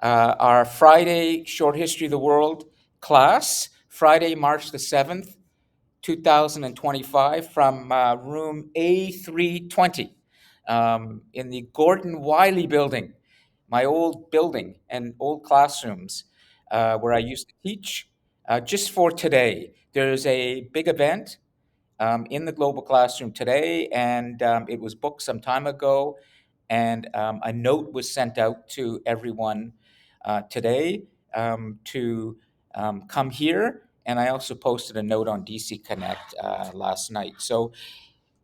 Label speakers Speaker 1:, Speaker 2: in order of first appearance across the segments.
Speaker 1: our Friday Short History of the World class, Friday, March the 7th, 2025, from room A320 in the Gordon Wiley building, my old building and old classrooms where I used to teach. Just for today, there's a big event in the global classroom today, and it was booked some time ago. And a note was sent out to everyone today to come here. And I also posted a note on DC Connect last night. So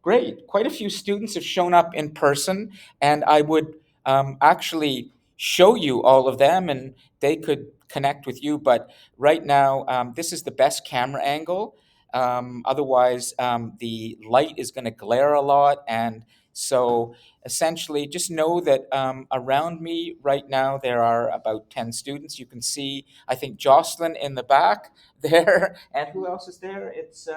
Speaker 1: great. Quite a few students have shown up in person, and I would actually show you all of them and they could connect with you. But right now, this is the best camera angle. Otherwise, the light is going to glare a lot. And so essentially, just know that around me right now, there are about 10 students. You can see, I think, Jocelyn in the back there. And who else is there? It's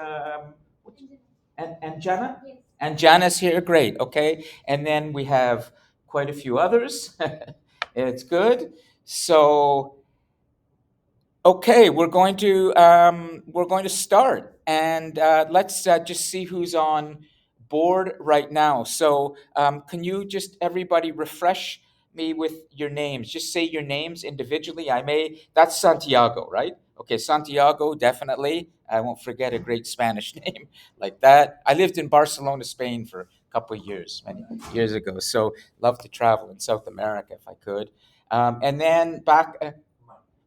Speaker 1: and Jenna? Yes. And Jana's here, great, okay. And then we have quite a few others. It's good. So, okay, we're going to start, and let's just see who's on board right now. So, can you just everybody refresh me with your names? Just say your names individually. I may. That's Santiago, right? Okay, Santiago, definitely. I won't forget a great Spanish name like that. I lived in Barcelona, Spain, for a couple of years, many years ago. So, love to travel in South America if I could. And then back.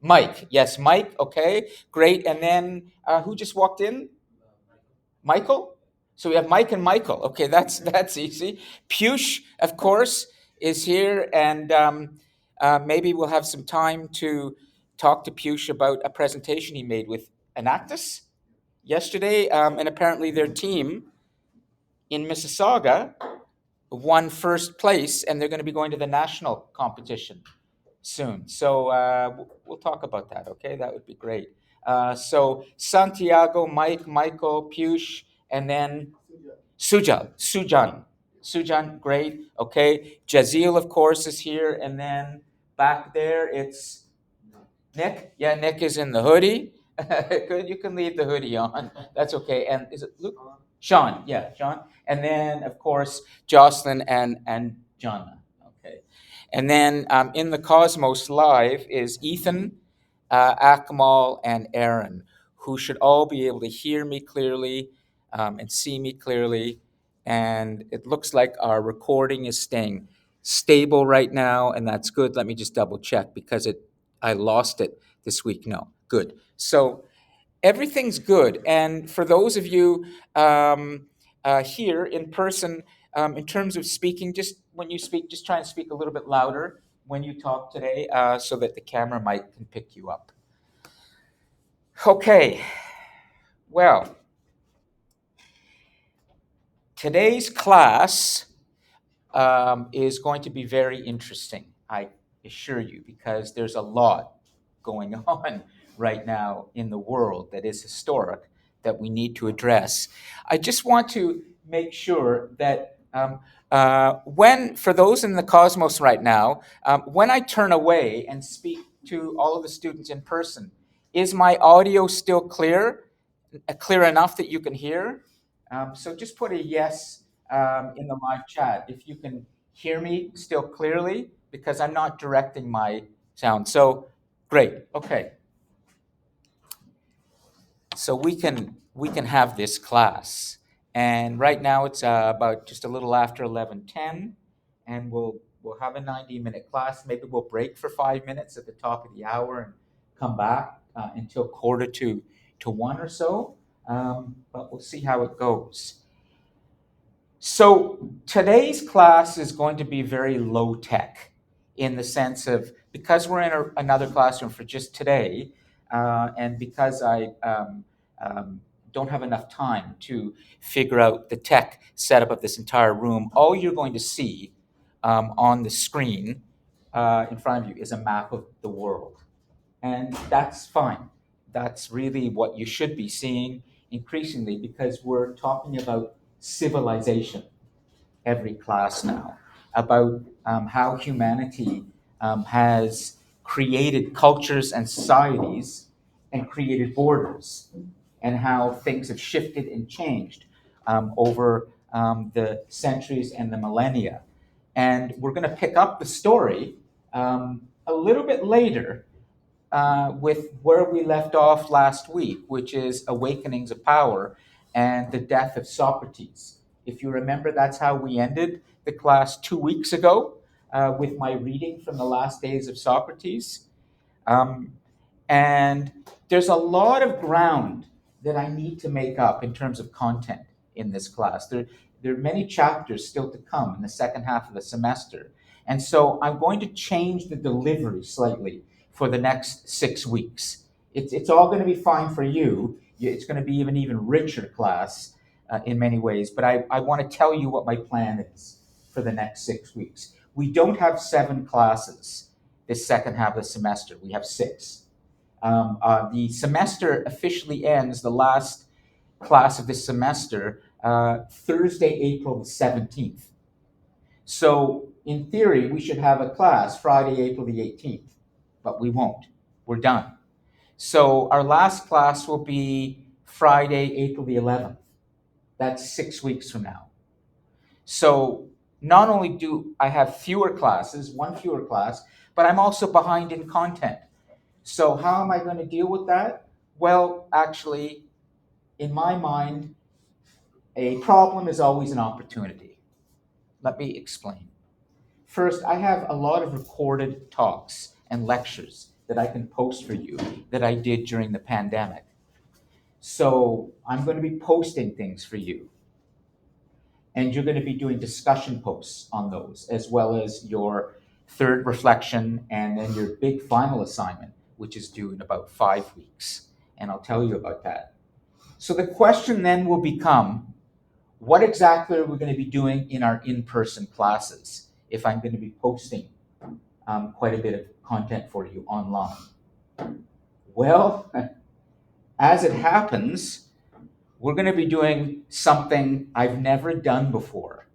Speaker 1: Mike, yes, Mike. Okay, great. And then who just walked in? Michael. So we have Mike and Michael. Okay, that's easy. Piyush, of course, is here, and maybe we'll have some time to talk to Piyush about a presentation he made with Enactus yesterday, and apparently their team in Mississauga won first place, and they're going to be going to the national competition soon. So we'll talk about that. Okay, that would be great. So Santiago, Mike, Michael, Piyush, and then Sujan, great. Okay, Jazeel, of course, is here, and then back there it's Nick. Yeah, Nick is in the hoodie. Good, you can leave the hoodie on. That's okay. And is it Luke? Sean, yeah, Sean. And then, of course, Jocelyn and Jonna. Okay. And then in the Cosmos Live is Ethan, Akmal, and Aaron, who should all be able to hear me clearly and see me clearly. And it looks like our recording is staying stable right now, and that's good. Let me just double check because I lost it this week. No, good. So everything's good. And for those of you here in person, in terms of speaking, just when you speak, just try and speak a little bit louder when you talk today so that the camera mic can pick you up. Okay, well, today's class is going to be very interesting, I assure you, because there's a lot going on right now in the world that is historic that we need to address. I just want to make sure that for those in the cosmos right now, when I turn away and speak to all of the students in person, is my audio still clear enough that you can hear? So just put a yes in the live chat if you can hear me still clearly, because I'm not directing my sound. So great. Okay. So we can have this class, and right now it's about just a little after 11:10, and we'll have a 90-minute class. Maybe we'll break for 5 minutes at the top of the hour and come back until quarter to one or so. But we'll see how it goes. So today's class is going to be very low tech in the sense of, because we're in another classroom for just today, and because I don't have enough time to figure out the tech setup of this entire room, all you're going to see on the screen in front of you is a map of the world. And that's fine. That's really what you should be seeing increasingly, because we're talking about civilization every class now, about how humanity has created cultures and societies and created borders, and how things have shifted and changed over the centuries and the millennia. And we're going to pick up the story a little bit later with where we left off last week, which is Awakenings of Power and the death of Socrates. If you remember, that's how we ended the class 2 weeks ago with my reading from the last days of Socrates. Um, and there's a lot of ground that I need to make up in terms of content in this class. There are many chapters still to come in the second half of the semester. And so I'm going to change the delivery slightly for the next 6 weeks. It's all going to be fine for you. It's going to be an even richer class in many ways. But I want to tell you what my plan is for the next 6 weeks. We don't have 7 classes this second half of the semester. We have 6. The semester officially ends, the last class of this semester, Thursday, April the 17th. So, in theory, we should have a class Friday, April the 18th, but we won't. We're done. So, our last class will be Friday, April the 11th. That's 6 weeks from now. So, not only do I have fewer classes, one fewer class, but I'm also behind in content. So how am I going to deal with that? Well, actually, in my mind, a problem is always an opportunity. Let me explain. First, I have a lot of recorded talks and lectures that I can post for you that I did during the pandemic. So I'm going to be posting things for you. And you're going to be doing discussion posts on those, as well as your third reflection and then your big final assignment, which is due in about 5 weeks. And I'll tell you about that. So the question then will become, what exactly are we going to be doing in our in-person classes if I'm going to be posting quite a bit of content for you online? Well, as it happens, we're going to be doing something I've never done before.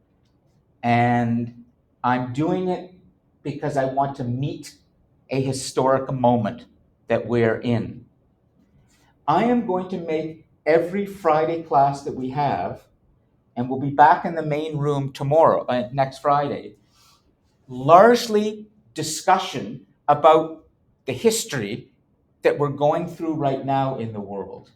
Speaker 1: And I'm doing it because I want to meet a historic moment that we're in. I am going to make every Friday class that we have, and we'll be back in the main room tomorrow, next Friday, largely discussion about the history that we're going through right now in the world.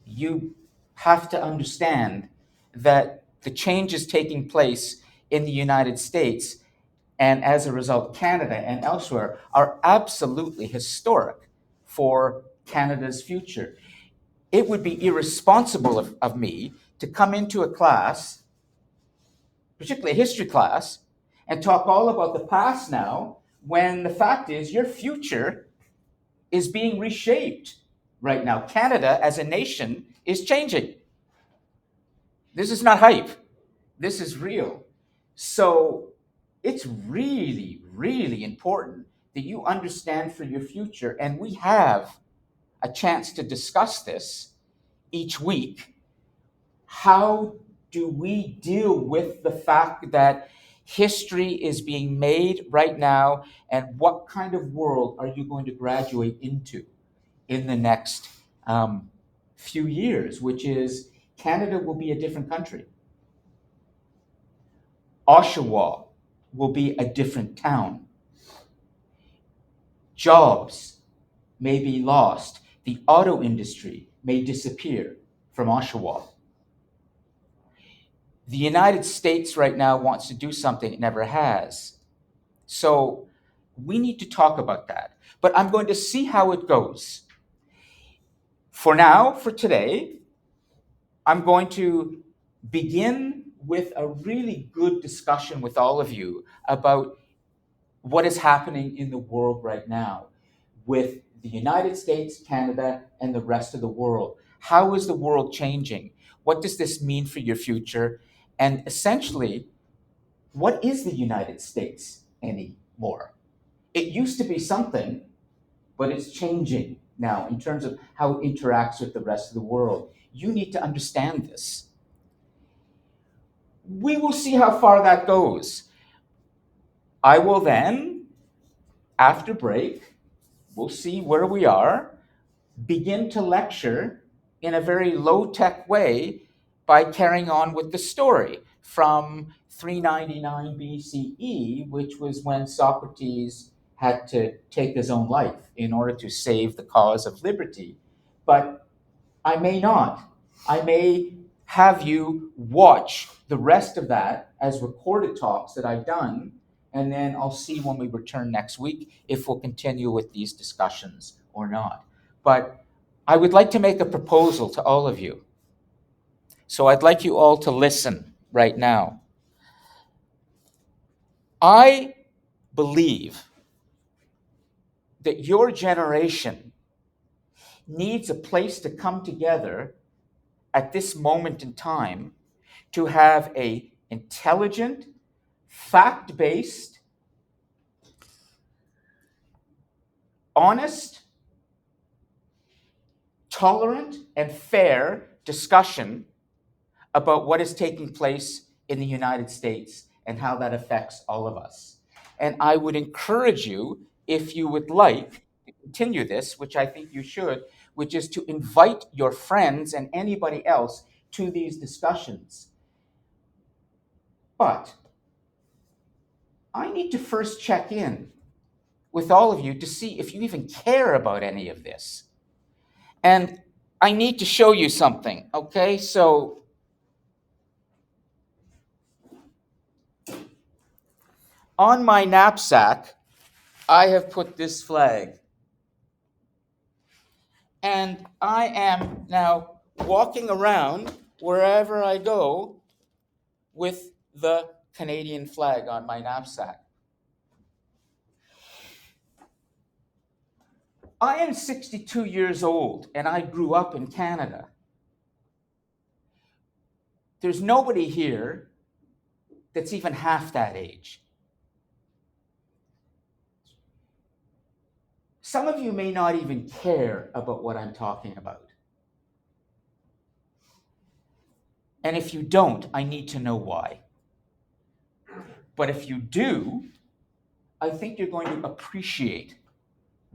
Speaker 1: You have to understand that the changes taking place in the United States and as a result Canada and elsewhere are absolutely historic for Canada's future. It would be irresponsible of me to come into a class, particularly a history class, and talk all about the past now when the fact is your future is being reshaped right now. Canada as a nation is changing. This is not hype. This is real. So it's really, really important that you understand for your future, and we have a chance to discuss this each week. How do we deal with the fact that history is being made right now, and what kind of world are you going to graduate into in the next few years, which is Canada will be a different country. Oshawa will be a different town. Jobs may be lost. The auto industry may disappear from Oshawa. The United States right now wants to do something it never has. So we need to talk about that. But I'm going to see how it goes. For now, for today, I'm going to begin with a really good discussion with all of you about what is happening in the world right now with the United States, Canada, and the rest of the world. How is the world changing? What does this mean for your future? And essentially, what is the United States anymore? It used to be something, but it's changing now in terms of how it interacts with the rest of the world. You need to understand this. We will see how far that goes. I will then, after break, we'll see where we are, begin to lecture in a very low-tech way by carrying on with the story from 399 BCE, which was when Socrates had to take his own life in order to save the cause of liberty. But I may not. I may have you watch the rest of that as recorded talks that I've done, and then I'll see when we return next week if we'll continue with these discussions or not. But I would like to make a proposal to all of you. So I'd like you all to listen right now. I believe that your generation needs a place to come together at this moment in time to have a intelligent, fact-based, honest, tolerant, and fair discussion about what is taking place in the United States and how that affects all of us. And I would encourage you, if you would like to continue this, which I think you should, which is to invite your friends and anybody else to these discussions. But I need to first check in with all of you to see if you even care about any of this. And I need to show you something, okay? So on my knapsack, I have put this flag. And I am now walking around wherever I go with the Canadian flag on my knapsack. I am 62 years old and I grew up in Canada. There's nobody here that's even half that age. Some of you may not even care about what I'm talking about. And if you don't, I need to know why. But if you do, I think you're going to appreciate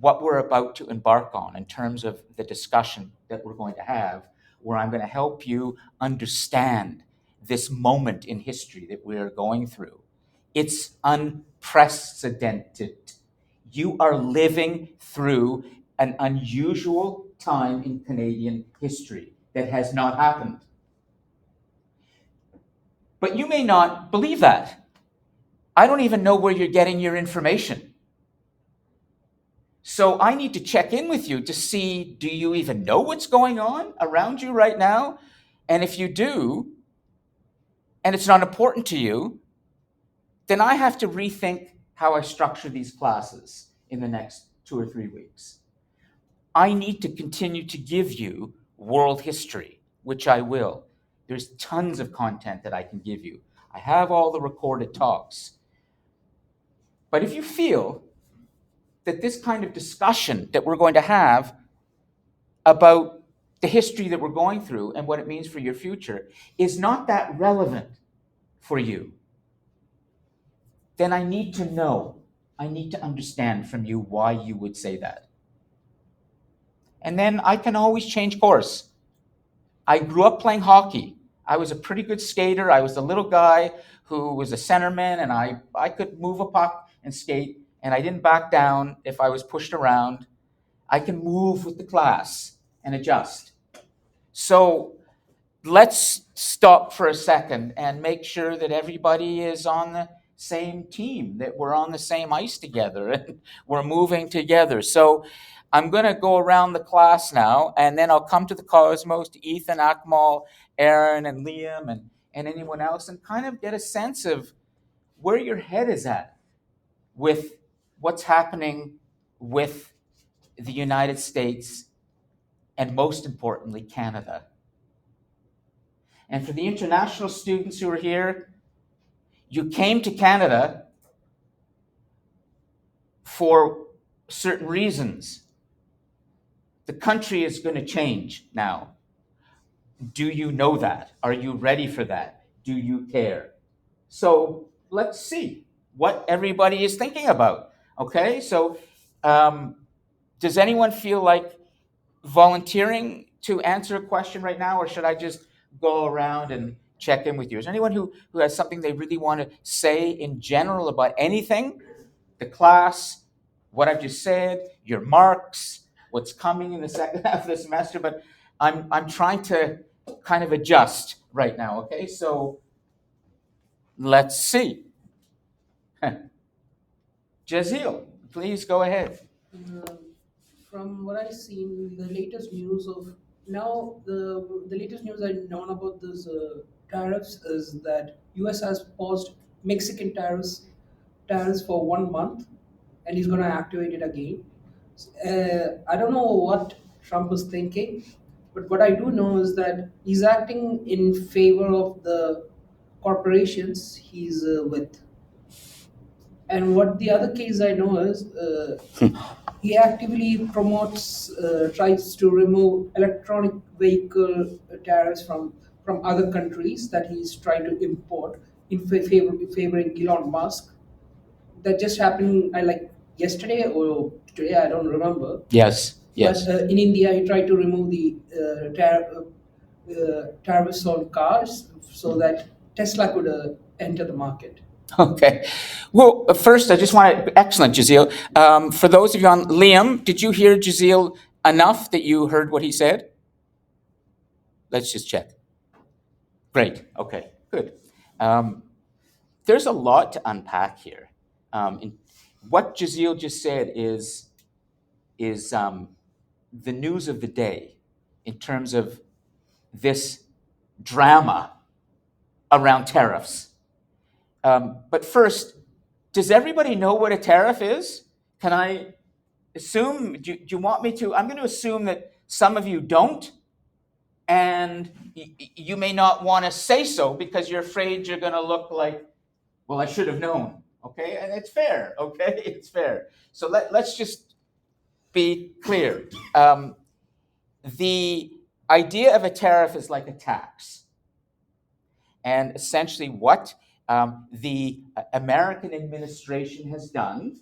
Speaker 1: what we're about to embark on in terms of the discussion that we're going to have, where I'm going to help you understand this moment in history that we're going through. It's unprecedented. You are living through an unusual time in Canadian history that has not happened. But you may not believe that. I don't even know where you're getting your information. So I need to check in with you to see, do you even know what's going on around you right now? And if you do, and it's not important to you, then I have to rethink how I structure these classes in the next 2 or 3 weeks. I need to continue to give you world history, which I will. There's tons of content that I can give you. I have all the recorded talks. But if you feel that this kind of discussion that we're going to have about the history that we're going through and what it means for your future is not that relevant for you, then I need to know, I need to understand from you why you would say that. And then I can always change course. I grew up playing hockey. I was a pretty good skater. I was the little guy who was a centerman, and I could move a puck and skate, and I didn't back down if I was pushed around. I can move with the class and adjust. So let's stop for a second and make sure that everybody is on the same team, that we're on the same ice together and we're moving together. So I'm going to go around the class now, and then I'll come to the Cosmos, to Ethan, Akmal, Aaron, and Liam, and anyone else, and kind of get a sense of where your head is at with what's happening with the United States and, most importantly, Canada. And for the international students who are here, you came to Canada for certain reasons. The country is going to change now. Do you know that? Are you ready for that? Do you care? So let's see what everybody is thinking about. Okay, so Does anyone feel like volunteering to answer a question right now, or should I just go around and check in with you? Is there anyone who has something they really want to say in general about anything? The class, what I've just said, your marks, what's coming in the second half of the semester, but I'm trying to kind of adjust right now, okay? So let's see. Jazeel, please go ahead.
Speaker 2: Uh, from what I've seen, the latest news of now the latest news I known about this tariffs is that U.S. has paused Mexican tariffs for 1 month, and he's going to activate it again. I don't know what Trump is thinking, but what I do know is that he's acting in favor of the corporations he's with. And what the other case I know is he actively tries to remove electronic vehicle tariffs from other countries that he's trying to import in favoring Elon Musk. That just happened, I like yesterday or today, I don't remember.
Speaker 1: Yes,
Speaker 2: But
Speaker 1: yes.
Speaker 2: in India, he tried to remove the tariffs on cars so that Tesla could enter the market.
Speaker 1: Okay. Well, first, I just want to, excellent, Jazeel. For those of you on, Liam, did you hear Jazeel enough that you heard what he said? Let's just check. Great. Okay, good. Um, there's a lot to unpack here. And what Jazeel just said is the news of the day in terms of this drama around tariffs. But first, does everybody know what a tariff is? Can I assume? Do you want me to? I'm going to assume that some of you don't, and you may not want to say so because you're afraid you're going to look like, well, I should have known. Okay, and it's fair. Okay, it's fair. So let's just be clear. The idea of a tariff is like a tax. And essentially, what the American administration has done,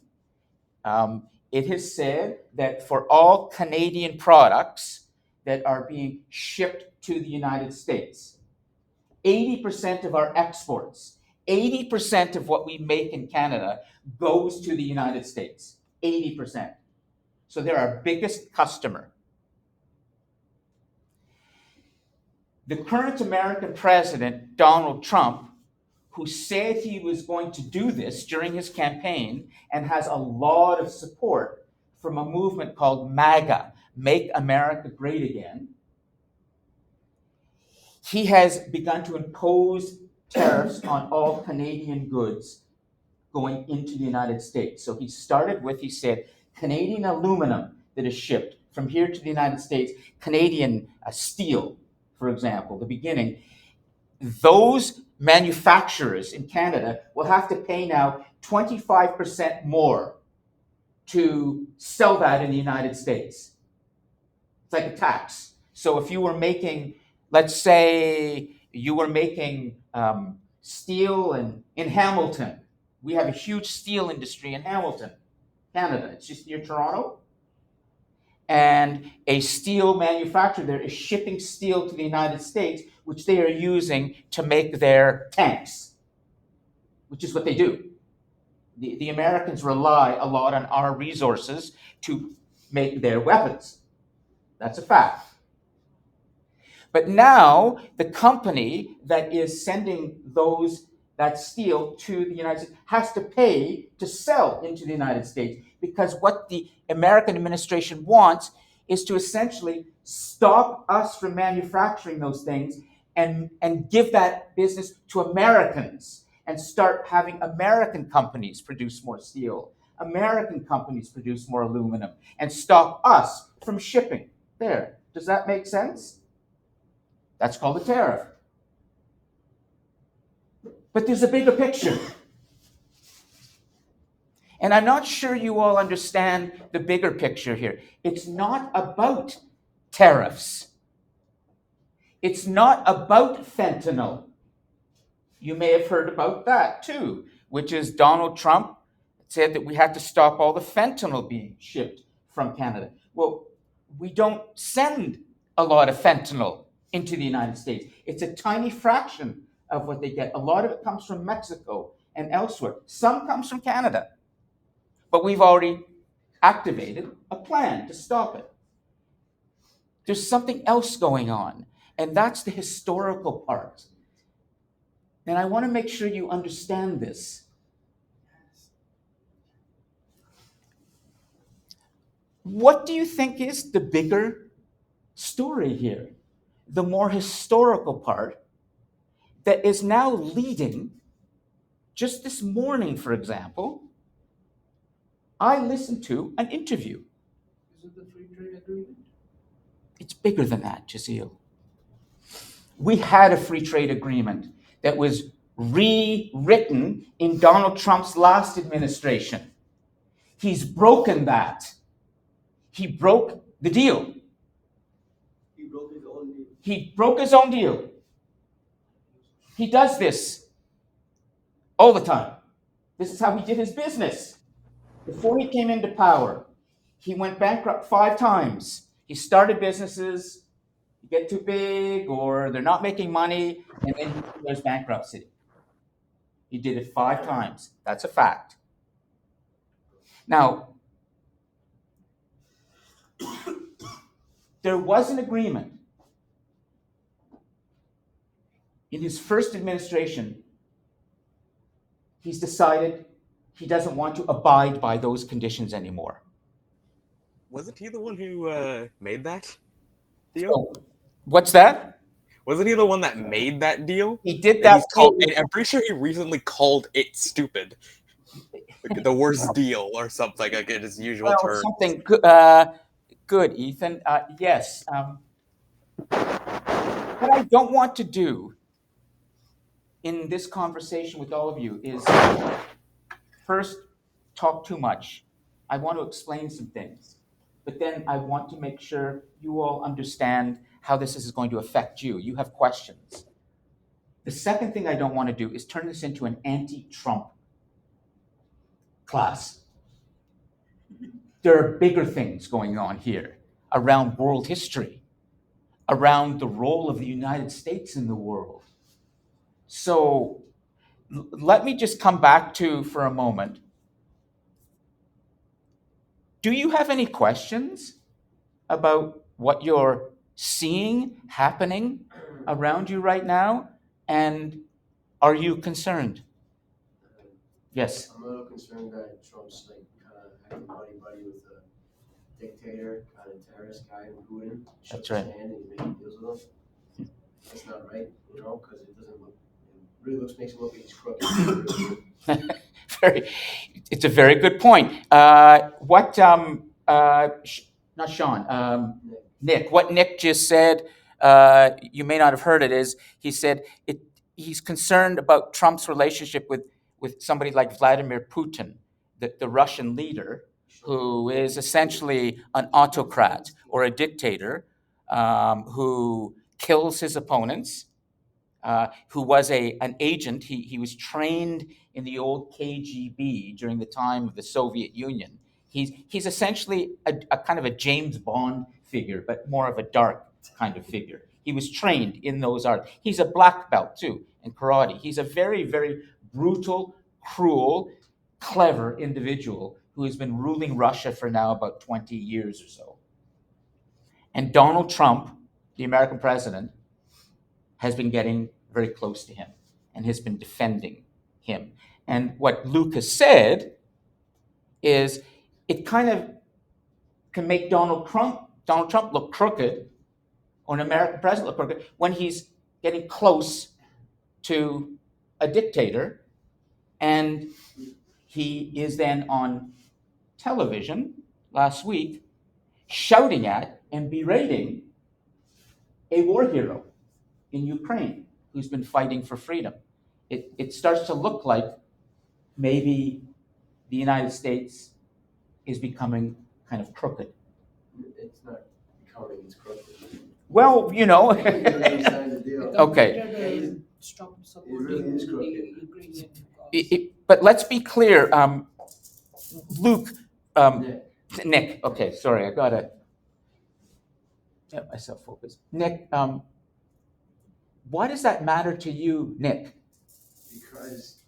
Speaker 1: it has said that for all Canadian products that are being shipped to the United States, 80% of our exports, 80% of what we make in Canada goes to the United States. 80%. So they're our biggest customer. The current American president, Donald Trump, who said he was going to do this during his campaign and has a lot of support from a movement called MAGA, Make America Great Again, he has begun to impose tariffs on all Canadian goods going into the United States. So he started with, he said, Canadian aluminum that is shipped from here to the United States, Canadian steel, for example, the beginning, those manufacturers in Canada will have to pay now 25% more to sell that in the United States. It's like a tax. So if you were making, let's say you were making steel in Hamilton, we have a huge steel industry in Hamilton, Canada. It's just near Toronto. And a steel manufacturer there is shipping steel to the United States, which they are using to make their tanks, which is what they do. The Americans rely a lot on our resources to make their weapons. That's a fact. But now the company that is sending that steel to the United States has to pay to sell into the United States, because what the American administration wants is to essentially stop us from manufacturing those things and give that business to Americans and start having American companies produce more steel, American companies produce more aluminum, and stop us from shipping there. Does that make sense? That's called a tariff. But there's a bigger picture. And I'm not sure you all understand the bigger picture here. It's not about tariffs. It's not about fentanyl. You may have heard about that too, which is Donald Trump said that we had to stop all the fentanyl being shipped from Canada. Well, we don't send a lot of fentanyl into the United States. It's a tiny fraction of what they get. A lot of it comes from Mexico and elsewhere. Some comes from Canada. But we've already activated a plan to stop it. There's something else going on, and that's the historical part. And I want to make sure you understand this. What do you think is the bigger story here? The more historical part that is now leading, just this morning, for example, I listened to an interview.
Speaker 2: Is it the free trade agreement?
Speaker 1: It's bigger than that, Jazeel. We had a free trade agreement that was rewritten in Donald Trump's last administration. He's broken that. He broke the deal.
Speaker 3: He broke his own deal.
Speaker 1: He broke his own deal. He does this all the time. This is how he did his business. Before he came into power, he went bankrupt 5 times. He started businesses, get too big, or they're not making money, and then there's bankruptcy. He did it 5 times. That's a fact. Now, there was an agreement in his first administration. He's decided he doesn't want to abide by those conditions anymore.
Speaker 4: Wasn't he the one who made that deal?
Speaker 1: So, what's that?
Speaker 4: Wasn't he the one that made that deal?
Speaker 1: He did
Speaker 4: And
Speaker 1: that.
Speaker 4: and I'm pretty sure he recently called it stupid. Like the worst deal or something, like in his usual terms.
Speaker 1: Something good, Ethan. Yes. What I don't want to do in this conversation with all of you is first talk too much. I want to explain some things, but then I want to make sure you all understand how this is going to affect you. You have questions. The second thing I don't want to do is turn this into an anti-Trump class. There are bigger things going on here around world history, around the role of the United States in the world. So let me just come back to, for a moment, do you have any questions about what you're seeing happening around you right now? And are you concerned? Yes.
Speaker 3: I'm a little concerned that Trump's like kind of acting buddy with a dictator, kind of terrorist guy, Putin.
Speaker 1: That's
Speaker 3: Shakes
Speaker 1: right.
Speaker 3: his hand and he's making deals with him. That's not right, because it doesn't look. It really makes it look like he's crooked.
Speaker 1: It's a very good point. Not Sean, Nick, what Nick just said, you may not have heard it, is he said he's concerned about Trump's relationship with somebody like Vladimir Putin, the Russian leader, who is essentially an autocrat or a dictator, who kills his opponents, who was an agent. He was trained in the old KGB during the time of the Soviet Union. He's essentially a kind of a James Bond figure, but more of a dark kind of figure. He was trained in those arts. He's a black belt too in karate. He's a very, very brutal, cruel, clever individual who has been ruling Russia for now about 20 years or so. And Donald Trump, the American president, has been getting very close to him and has been defending him. And what Luke has said is it kind of can make Donald Trump look crooked, or an American president look crooked, when he's getting close to a dictator, and he is then on television last week shouting at and berating a war hero in Ukraine who's been fighting for freedom. It starts to look like maybe the United States is becoming kind of crooked.
Speaker 3: It's not becoming, it's crooked.
Speaker 1: Well,
Speaker 3: He really signed the deal.
Speaker 1: Okay.
Speaker 2: Completed, stopped
Speaker 3: It
Speaker 2: supporting
Speaker 3: really is
Speaker 2: the
Speaker 3: crooked.
Speaker 2: Ukrainian cause.
Speaker 1: But let's be clear, Luke.
Speaker 3: Nick,
Speaker 1: Nick, okay, sorry, I gotta get myself focused. Nick, why does that matter to you, Nick?
Speaker 3: Because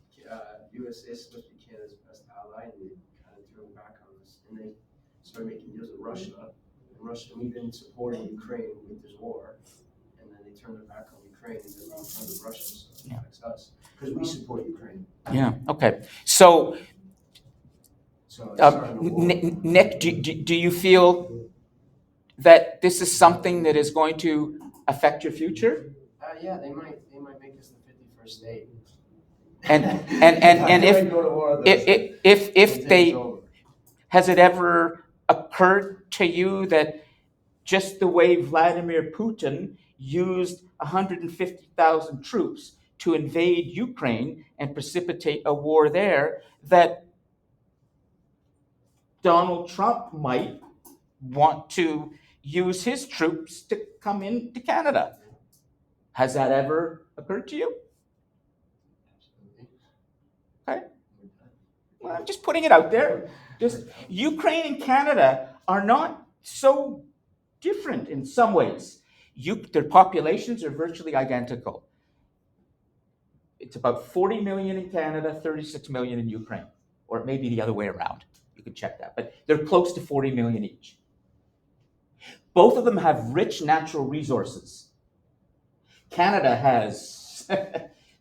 Speaker 3: USA is supposed to be Canada's best ally, and they kind of threw back on us. And they started making deals with Russia. And Russia, we've been supporting Ukraine with this war, and then they turned their back on Ukraine and then they turned to Russia, so it affects us. Because we support Ukraine.
Speaker 1: Yeah, okay. So,
Speaker 3: So it's starting to war.
Speaker 1: Nick, do you feel that this is something that is going to affect your future?
Speaker 3: Yeah, they might make us the 51st state.
Speaker 1: And
Speaker 3: They go to war with us,
Speaker 1: if
Speaker 3: they take us
Speaker 1: they,
Speaker 3: over.
Speaker 1: has it ever occurred to you that just the way Vladimir Putin used 150,000 troops to invade Ukraine and precipitate a war there, that Donald Trump might want to use his troops to come into Canada? Has that ever occurred to you? Okay. Well, I'm just putting it out there. Just Ukraine and Canada are not so different in some ways. Their populations are virtually identical. It's about 40 million in Canada, 36 million in Ukraine, or it may be the other way around. You can check that, but they're close to 40 million each. Both of them have rich natural resources. Canada has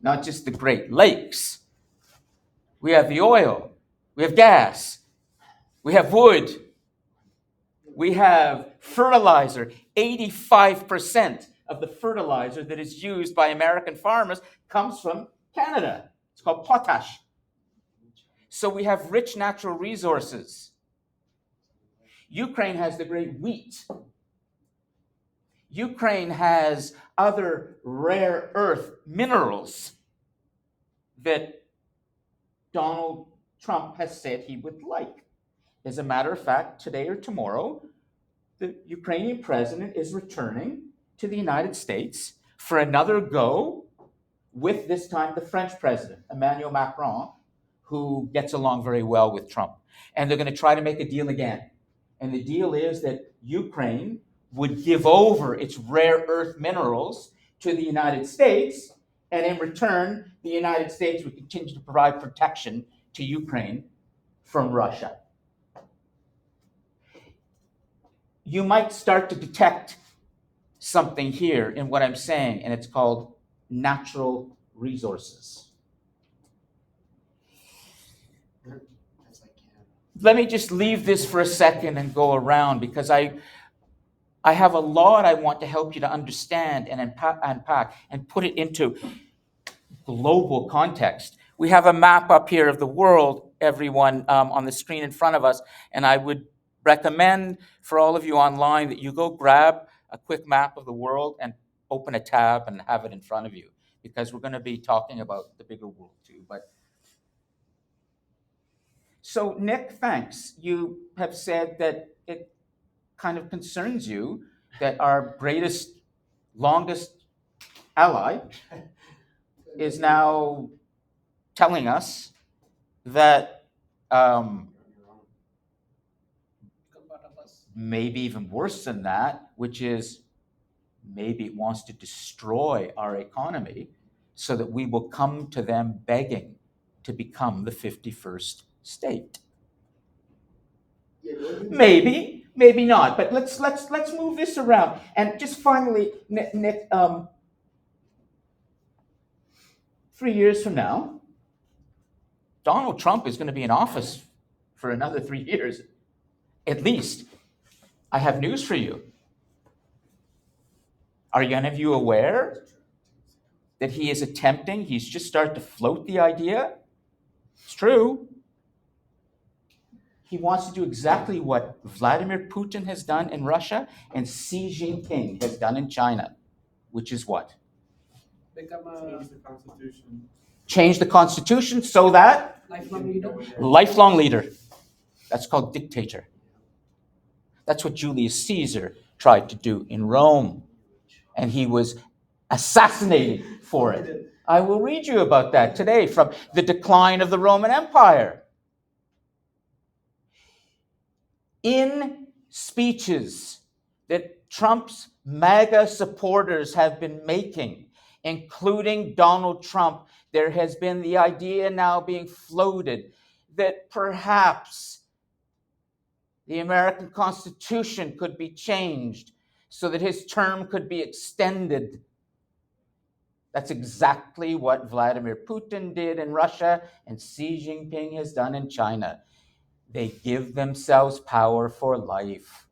Speaker 1: not just the Great Lakes. We have the oil, we have gas, we have wood, we have fertilizer. 85% of the fertilizer that is used by American farmers comes from Canada. It's called potash. So we have rich natural resources. Ukraine has the great wheat. Ukraine has other rare earth minerals that Donald Trump has said he would like. As a matter of fact, today or tomorrow, the Ukrainian president is returning to the United States for another go with, this time, the French president, Emmanuel Macron, who gets along very well with Trump. And they're going to try to make a deal again. And the deal is that Ukraine would give over its rare earth minerals to the United States, and in return, the United States would continue to provide protection to Ukraine from Russia. You might start to detect something here in what I'm saying, and it's called natural resources.
Speaker 3: That's like Canada.
Speaker 1: Let me just leave this for a second and go around, because I have a lot I want to help you to understand and unpack and put it into global context. We have a map up here of the world, everyone, on the screen in front of us, and I would recommend for all of you online that you go grab a quick map of the world and open a tab and have it in front of you, because we're going to be talking about the bigger world too. So Nick, thanks. You have said that it kind of concerns you that our greatest, longest ally is now telling us that maybe even worse than that, which is maybe it wants to destroy our economy so that we will come to them begging to become the 51st state. Maybe, maybe not. But let's move this around. And just finally, Nick, 3 years from now, Donald Trump is going to be in office for another 3 years, at least. I have news for you. Are any of you aware that he is attempting, he's just started to float the idea? It's true. He wants to do exactly what Vladimir Putin has done in Russia and Xi Jinping has done in China, which is what?
Speaker 2: Become a
Speaker 5: Change the Constitution.
Speaker 1: Change the Constitution so that
Speaker 2: lifelong leader.
Speaker 1: lifelong leader. That's called dictator. That's what Julius Caesar tried to do in Rome, and he was assassinated for it. I will read you about that today from The Decline of the Roman Empire. in speeches that Trump's MAGA supporters have been making, including Donald Trump, there has been the idea now being floated that perhaps the American Constitution could be changed so that his term could be extended. That's exactly what Vladimir Putin did in Russia and Xi Jinping has done in China. They give themselves power for life.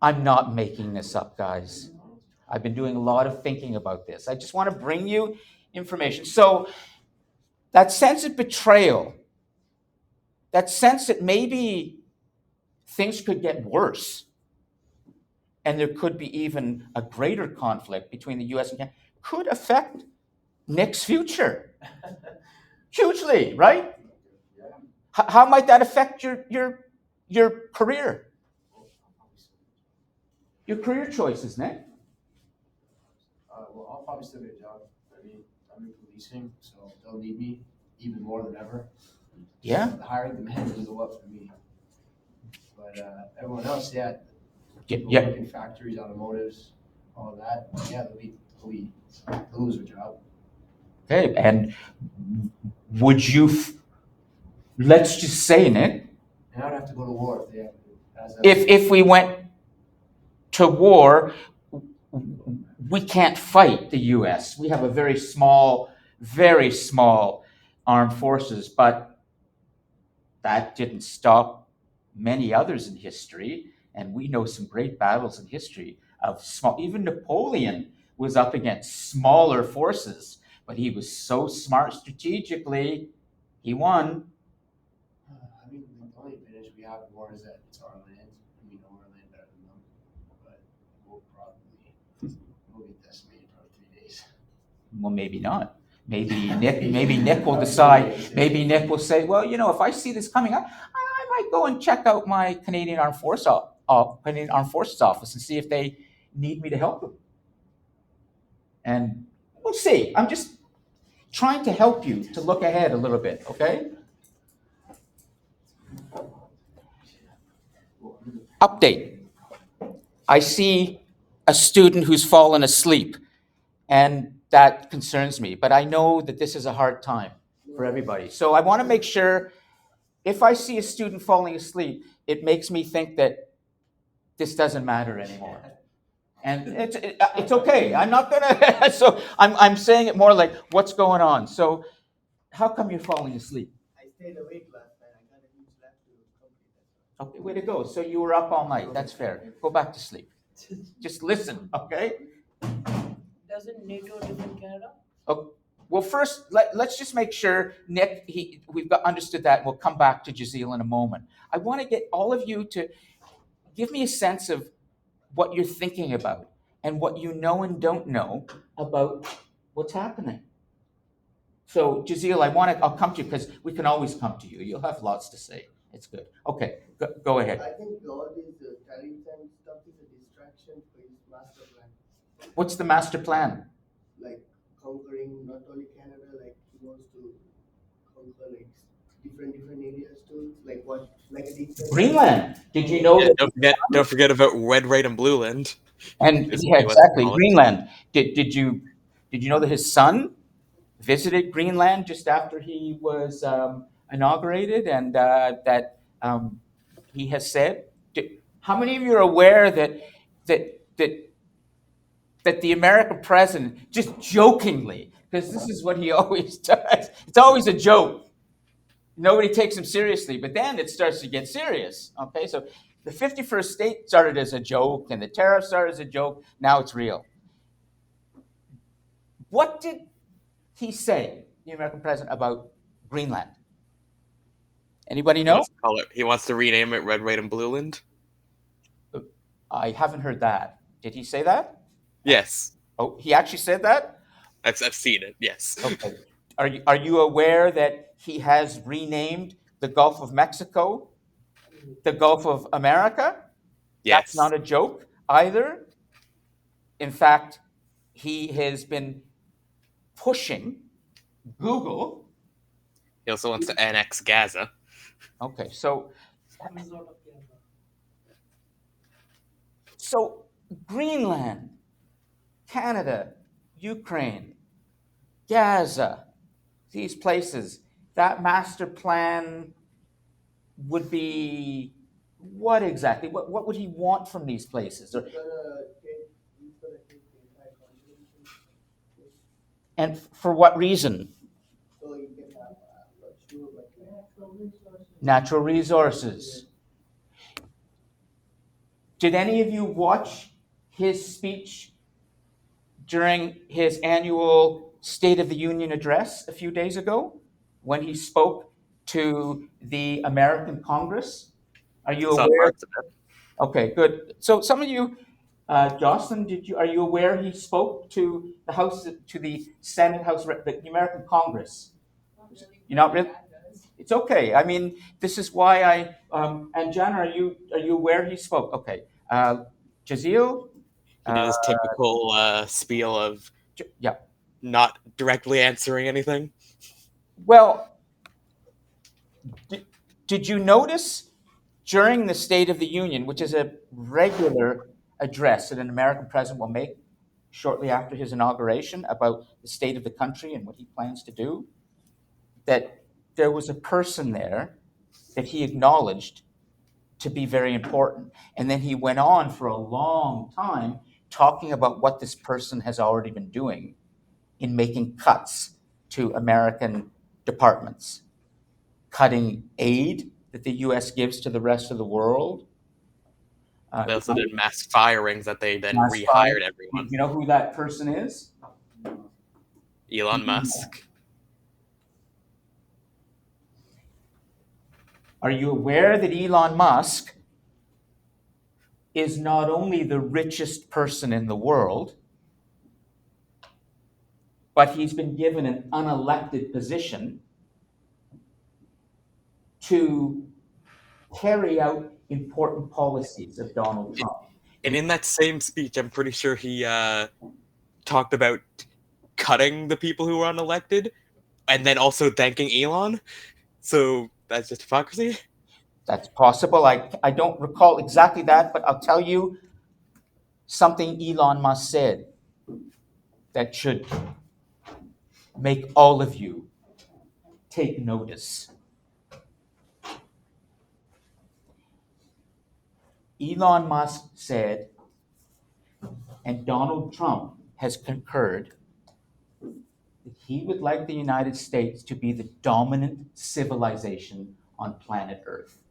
Speaker 1: I'm not making this up, guys. I've been doing a lot of thinking about this. I just want to bring you information. So, that sense of betrayal, that sense that maybe things could get worse, and there could be even a greater conflict between the US and Canada, could affect Nick's future hugely, right? How might that affect your career, your career choices, Nick?
Speaker 3: Well, I'll probably still get a job. I mean, I'm in policing, so they'll need me even more than ever.
Speaker 1: Yeah.
Speaker 3: The hiring demand will go up for me. But everyone else, yeah, people
Speaker 1: Yeah.
Speaker 3: work in factories, automotives, all that, yeah, they'll lose their job.
Speaker 1: Okay, and would you? Let's just say, Nick,
Speaker 3: And I'd have to go to war if they have to.
Speaker 1: if we went to war, we can't fight the U.S. We have a very small armed forces, but that didn't stop many others in history, and we know some great battles in history of small. Even Napoleon was up against smaller forces, but he was so smart strategically, he won.
Speaker 3: I mean, the only advantage we have in war is that it's our land, and we know our land better than them. But we'll get decimated for 3 days.
Speaker 1: Well, maybe not. Maybe Nick will decide. Maybe Nick will say, well, if I see this coming up, I might go and check out my Canadian Armed Forces office and see if they need me to help them. And we'll see. I'm just trying to help you to look ahead a little bit, okay? Update. I see a student who's fallen asleep, and that concerns me. But I know that this is a hard time for everybody. So I want to make sure if I see a student falling asleep, it makes me think that this doesn't matter anymore. And it's okay. I'm not gonna. So I'm saying it more like, what's going on? So how come you're falling asleep?
Speaker 5: I stayed awake last night. I got a huge lap to complete that.
Speaker 1: Okay, way to go. So you were up all night. That's fair. Go back to sleep. Just listen, okay?
Speaker 2: Doesn't NATO defend Canada?
Speaker 1: Oh, well, first, let's just make sure, Nick, we've understood that, and we'll come back to Jazeel in a moment. I want to get all of you to give me a sense of what you're thinking about and what you know and don't know about what's happening. So, Jazeel, I'll come to you because we can always come to you. You'll have lots to say. It's good. Okay, go ahead.
Speaker 5: I think all these tariffs and stuff is a distraction for his master plan.
Speaker 1: What's the master plan?
Speaker 5: Like conquering not only Canada, like he wants to conquer like different areas too. Like what? Like a different
Speaker 1: Greenland. Did you know
Speaker 4: Yeah,
Speaker 1: that?
Speaker 4: don't forget about Red, White, and Blue Land.
Speaker 1: And
Speaker 4: Is
Speaker 1: yeah,
Speaker 4: what they
Speaker 1: exactly,
Speaker 4: call it.
Speaker 1: Greenland. Did you know that his son visited Greenland just after he was inaugurated, and that he has said? How many of you are aware that the American president, just jokingly, because this is what he always does, it's always a joke. Nobody takes him seriously, but then it starts to get serious. Okay, so the 51st state started as a joke, and the tariff started as a joke. Now it's real. What did he say, the American president, about Greenland? Anybody know?
Speaker 4: He wants to rename it Red, White, and Blue Land.
Speaker 1: I haven't heard that. Did he say that?
Speaker 4: Yes,
Speaker 1: Oh, he actually said that?
Speaker 4: I've seen it. Yes.
Speaker 1: Okay. Are you aware that he has renamed the Gulf of Mexico the Gulf of America?
Speaker 4: Yes.
Speaker 1: That's not a joke either. In fact, he has been pushing Google
Speaker 4: He also wants to annex Gaza.
Speaker 1: Okay, so
Speaker 2: He's out of Canada.
Speaker 1: so Greenland, Canada, Ukraine, Gaza, these places, that master plan would be what exactly? What would he want from these places?
Speaker 5: He's gonna take the entire continent.
Speaker 1: And for what reason?
Speaker 5: So you can have, I'm not sure, but
Speaker 1: Natural resources. Did any of you watch his speech during his annual State of the Union address a few days ago when he spoke to the American Congress? Are you
Speaker 4: Saw
Speaker 1: aware?
Speaker 4: parts of it.
Speaker 1: Okay, good. So some of you, Jocelyn, are you aware he spoke to the House, to the Senate House, the American Congress? You're not really? It's okay. I mean, this is why and Jana, are you aware he spoke? Okay. Jazeel?
Speaker 4: He did his typical spiel of
Speaker 1: Yeah.
Speaker 4: not directly answering anything.
Speaker 1: Well, did you notice during the State of the Union, which is a regular address that an American president will make shortly after his inauguration about the state of the country and what he plans to do, that there was a person there that he acknowledged to be very important. And then he went on for a long time talking about what this person has already been doing in making cuts to American departments, cutting aid that the US gives to the rest of the world.
Speaker 4: They also did mass firings that they then
Speaker 1: Mass
Speaker 4: rehired
Speaker 1: fire.
Speaker 4: everyone.
Speaker 1: You know who that person is?
Speaker 4: Elon Musk.
Speaker 1: Are you aware that Elon Musk is not only the richest person in the world, but he's been given an unelected position to carry out important policies of Donald Trump?
Speaker 4: And in that same speech, I'm pretty sure he talked about cutting the people who were unelected and then also thanking Elon. So that's just hypocrisy.
Speaker 1: That's possible. I don't recall exactly that, but I'll tell you something Elon Musk said that should make all of you take notice. Elon Musk said, and Donald Trump has concurred, that he would like the United States to be the dominant civilization on planet Earth.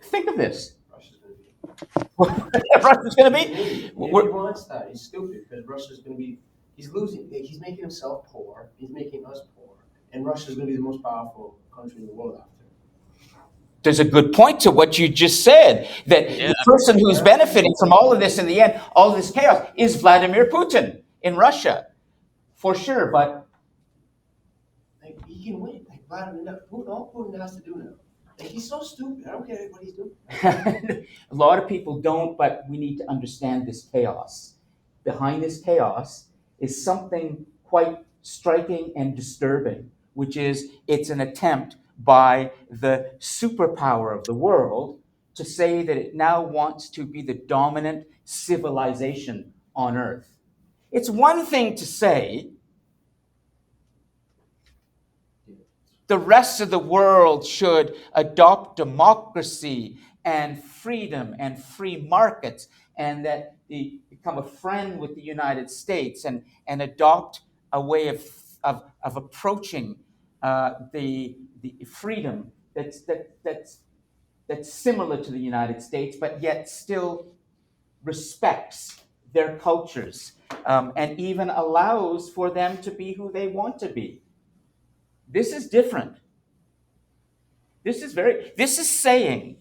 Speaker 1: Think of this.
Speaker 3: Russia's gonna be.
Speaker 1: Russia's going to be?
Speaker 3: He wants that. He's stupid because Russia's going to be. He's losing. He's making himself poor. He's making us poor, and Russia's going to be the most powerful country in the world after.
Speaker 1: There's a good point to what you just said, that the person who's benefiting from all of this in the end, all of this chaos, is Vladimir Putin in Russia, for sure. But
Speaker 3: Like he can win. Like Vladimir, all Putin has to do now. Like he's so stupid. I don't care what he's doing.
Speaker 1: a lot of people don't, but we need to understand this chaos. Behind this chaos is something quite striking and disturbing, which is it's an attempt by the superpower of the world to say that it now wants to be the dominant civilization on Earth. It's one thing to say the rest of the world should adopt democracy and freedom and free markets, and that they become a friend with the United States and adopt a way of approaching the freedom that's similar to the United States, but yet still respects their cultures and even allows for them to be who they want to be. This is different. This is saying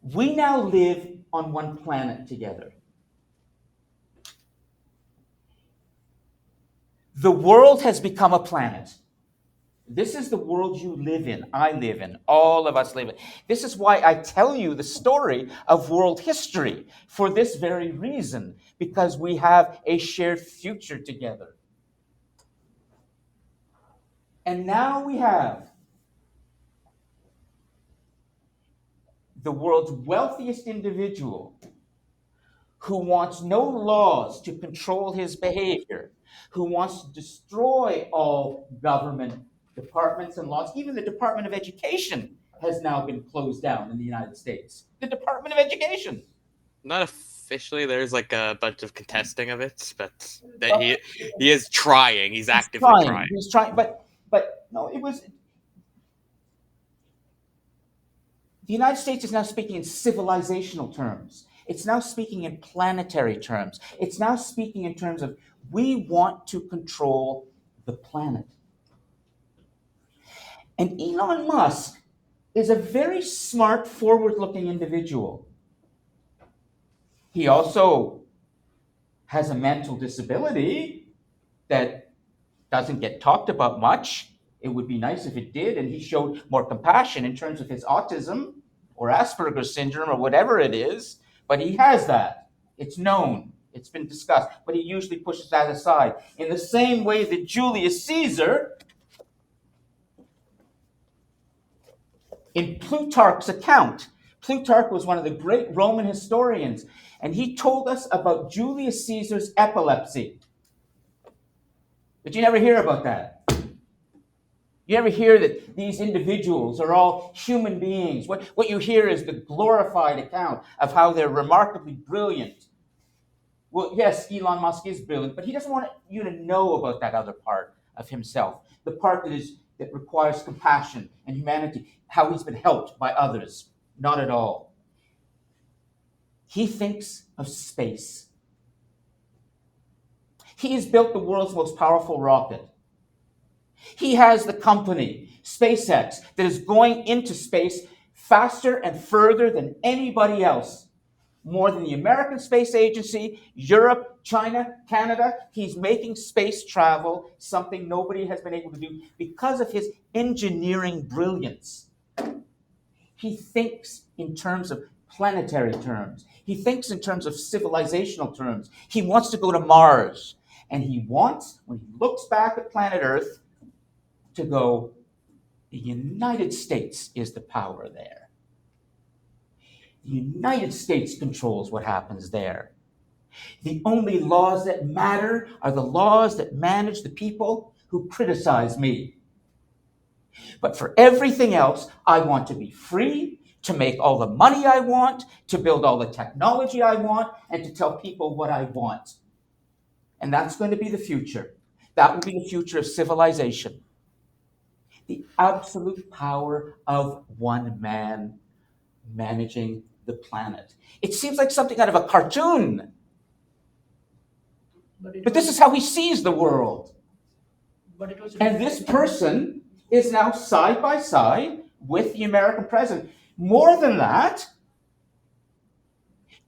Speaker 1: we now live on one planet together. The world has become a planet. This is the world you live in, I live in, all of us live in. This is why I tell you the story of world history, for this very reason, because we have a shared future together. And now we have the world's wealthiest individual who wants no laws to control his behavior, who wants to destroy all government departments and laws. Even the Department of Education has now been closed down in the United States. The Department of Education.
Speaker 4: Not officially. There's like a bunch of contesting of it, but that he is trying. He's actively trying.
Speaker 1: He's trying, but no, it was. The United States is now speaking in civilizational terms. It's now speaking in planetary terms. It's now speaking in terms of we want to control the planet. And Elon Musk is a very smart, forward-looking individual. He also has a mental disability that doesn't get talked about much. It would be nice if it did, and he showed more compassion in terms of his autism or Asperger's syndrome or whatever it is, but he has that. It's known. It's been discussed, but he usually pushes that aside. In the same way that Julius Caesar, in Plutarch's account, Plutarch was one of the great Roman historians, and he told us about Julius Caesar's epilepsy. But you never hear about that. You never hear that these individuals are all human beings. What you hear is the glorified account of how they're remarkably brilliant. Well, yes, Elon Musk is brilliant, but he doesn't want you to know about that other part of himself, the part that requires compassion and humanity, how he's been helped by others. Not at all. He thinks of space. He has built the world's most powerful rocket. He has the company, SpaceX, that is going into space faster and further than anybody else. More than the American Space Agency, Europe, China, Canada. He's making space travel something nobody has been able to do because of his engineering brilliance. He thinks in terms of planetary terms. He thinks in terms of civilizational terms. He wants to go to Mars. And he wants, when he looks back at planet Earth, to go, the United States is the power there. The United States controls what happens there. The only laws that matter are the laws that manage the people who criticize me. But for everything else, I want to be free, to make all the money I want, to build all the technology I want, and to tell people what I want. And that's going to be the future. That will be the future of civilization. The absolute power of one man managing the planet. It seems like something out of a cartoon, but this is how he sees the world. And this person is now side by side with the American president. More than that,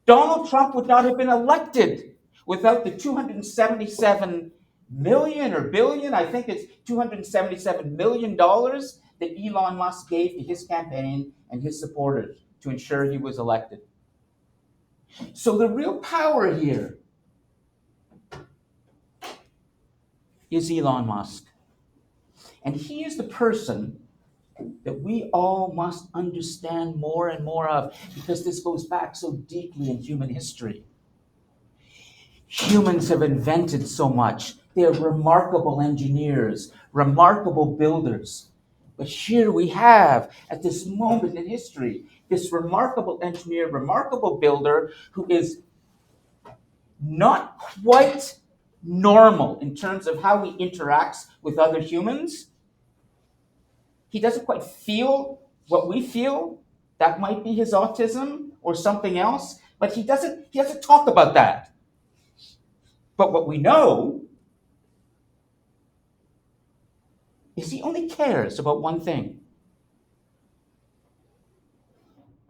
Speaker 1: Donald Trump would not have been elected without the 277 million or billion, I think it's $277 million that Elon Musk gave to his campaign and his supporters to ensure he was elected. So the real power here is Elon Musk. And he is the person that we all must understand more and more of, because this goes back so deeply in human history. Humans have invented so much. They're remarkable engineers, remarkable builders. But here we have, at this moment in history, this remarkable engineer, remarkable builder who is not quite normal in terms of how he interacts with other humans. He doesn't quite feel what we feel. That might be his autism or something else, but he doesn't talk about that. But what we know is he only cares about one thing.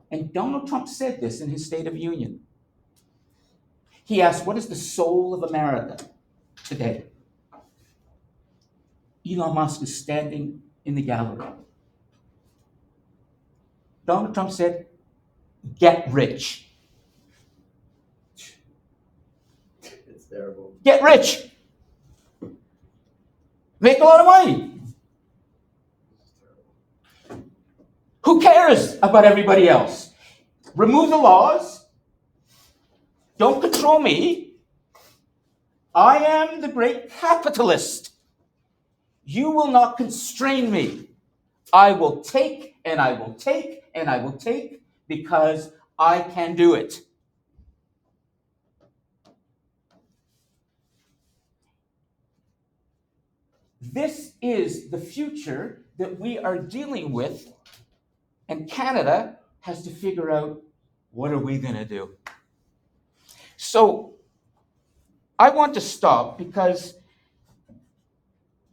Speaker 1: And Donald Trump said this in his State of the Union. He asked, what is the soul of America today? Elon Musk is standing in the gallery. Donald Trump said, get rich.
Speaker 3: It's terrible.
Speaker 1: Get rich. Make a lot of money. Who cares about everybody else? Remove the laws. Don't control me. I am the great capitalist. You will not constrain me. I will take and I will take and I will take because I can do it. This is the future that we are dealing with, and Canada has to figure out, what are we going to do? So I want to stop because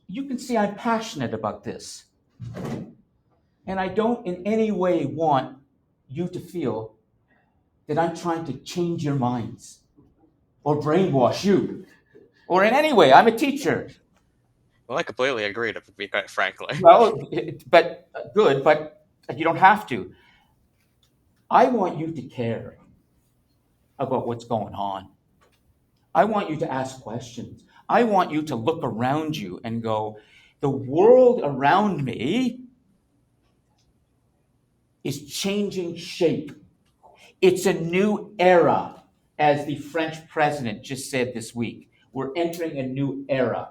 Speaker 1: you can see I'm passionate about this. And I don't in any way want you to feel that I'm trying to change your minds or brainwash you or in any way. I'm a teacher.
Speaker 4: Well, I completely agree, to be quite frankly.
Speaker 1: Well, but good, but you don't have to. I want you to care about what's going on. I want you to ask questions. I want you to look around you and go, the world around me is changing shape. It's a new era, as the French president just said this week. We're entering a new era.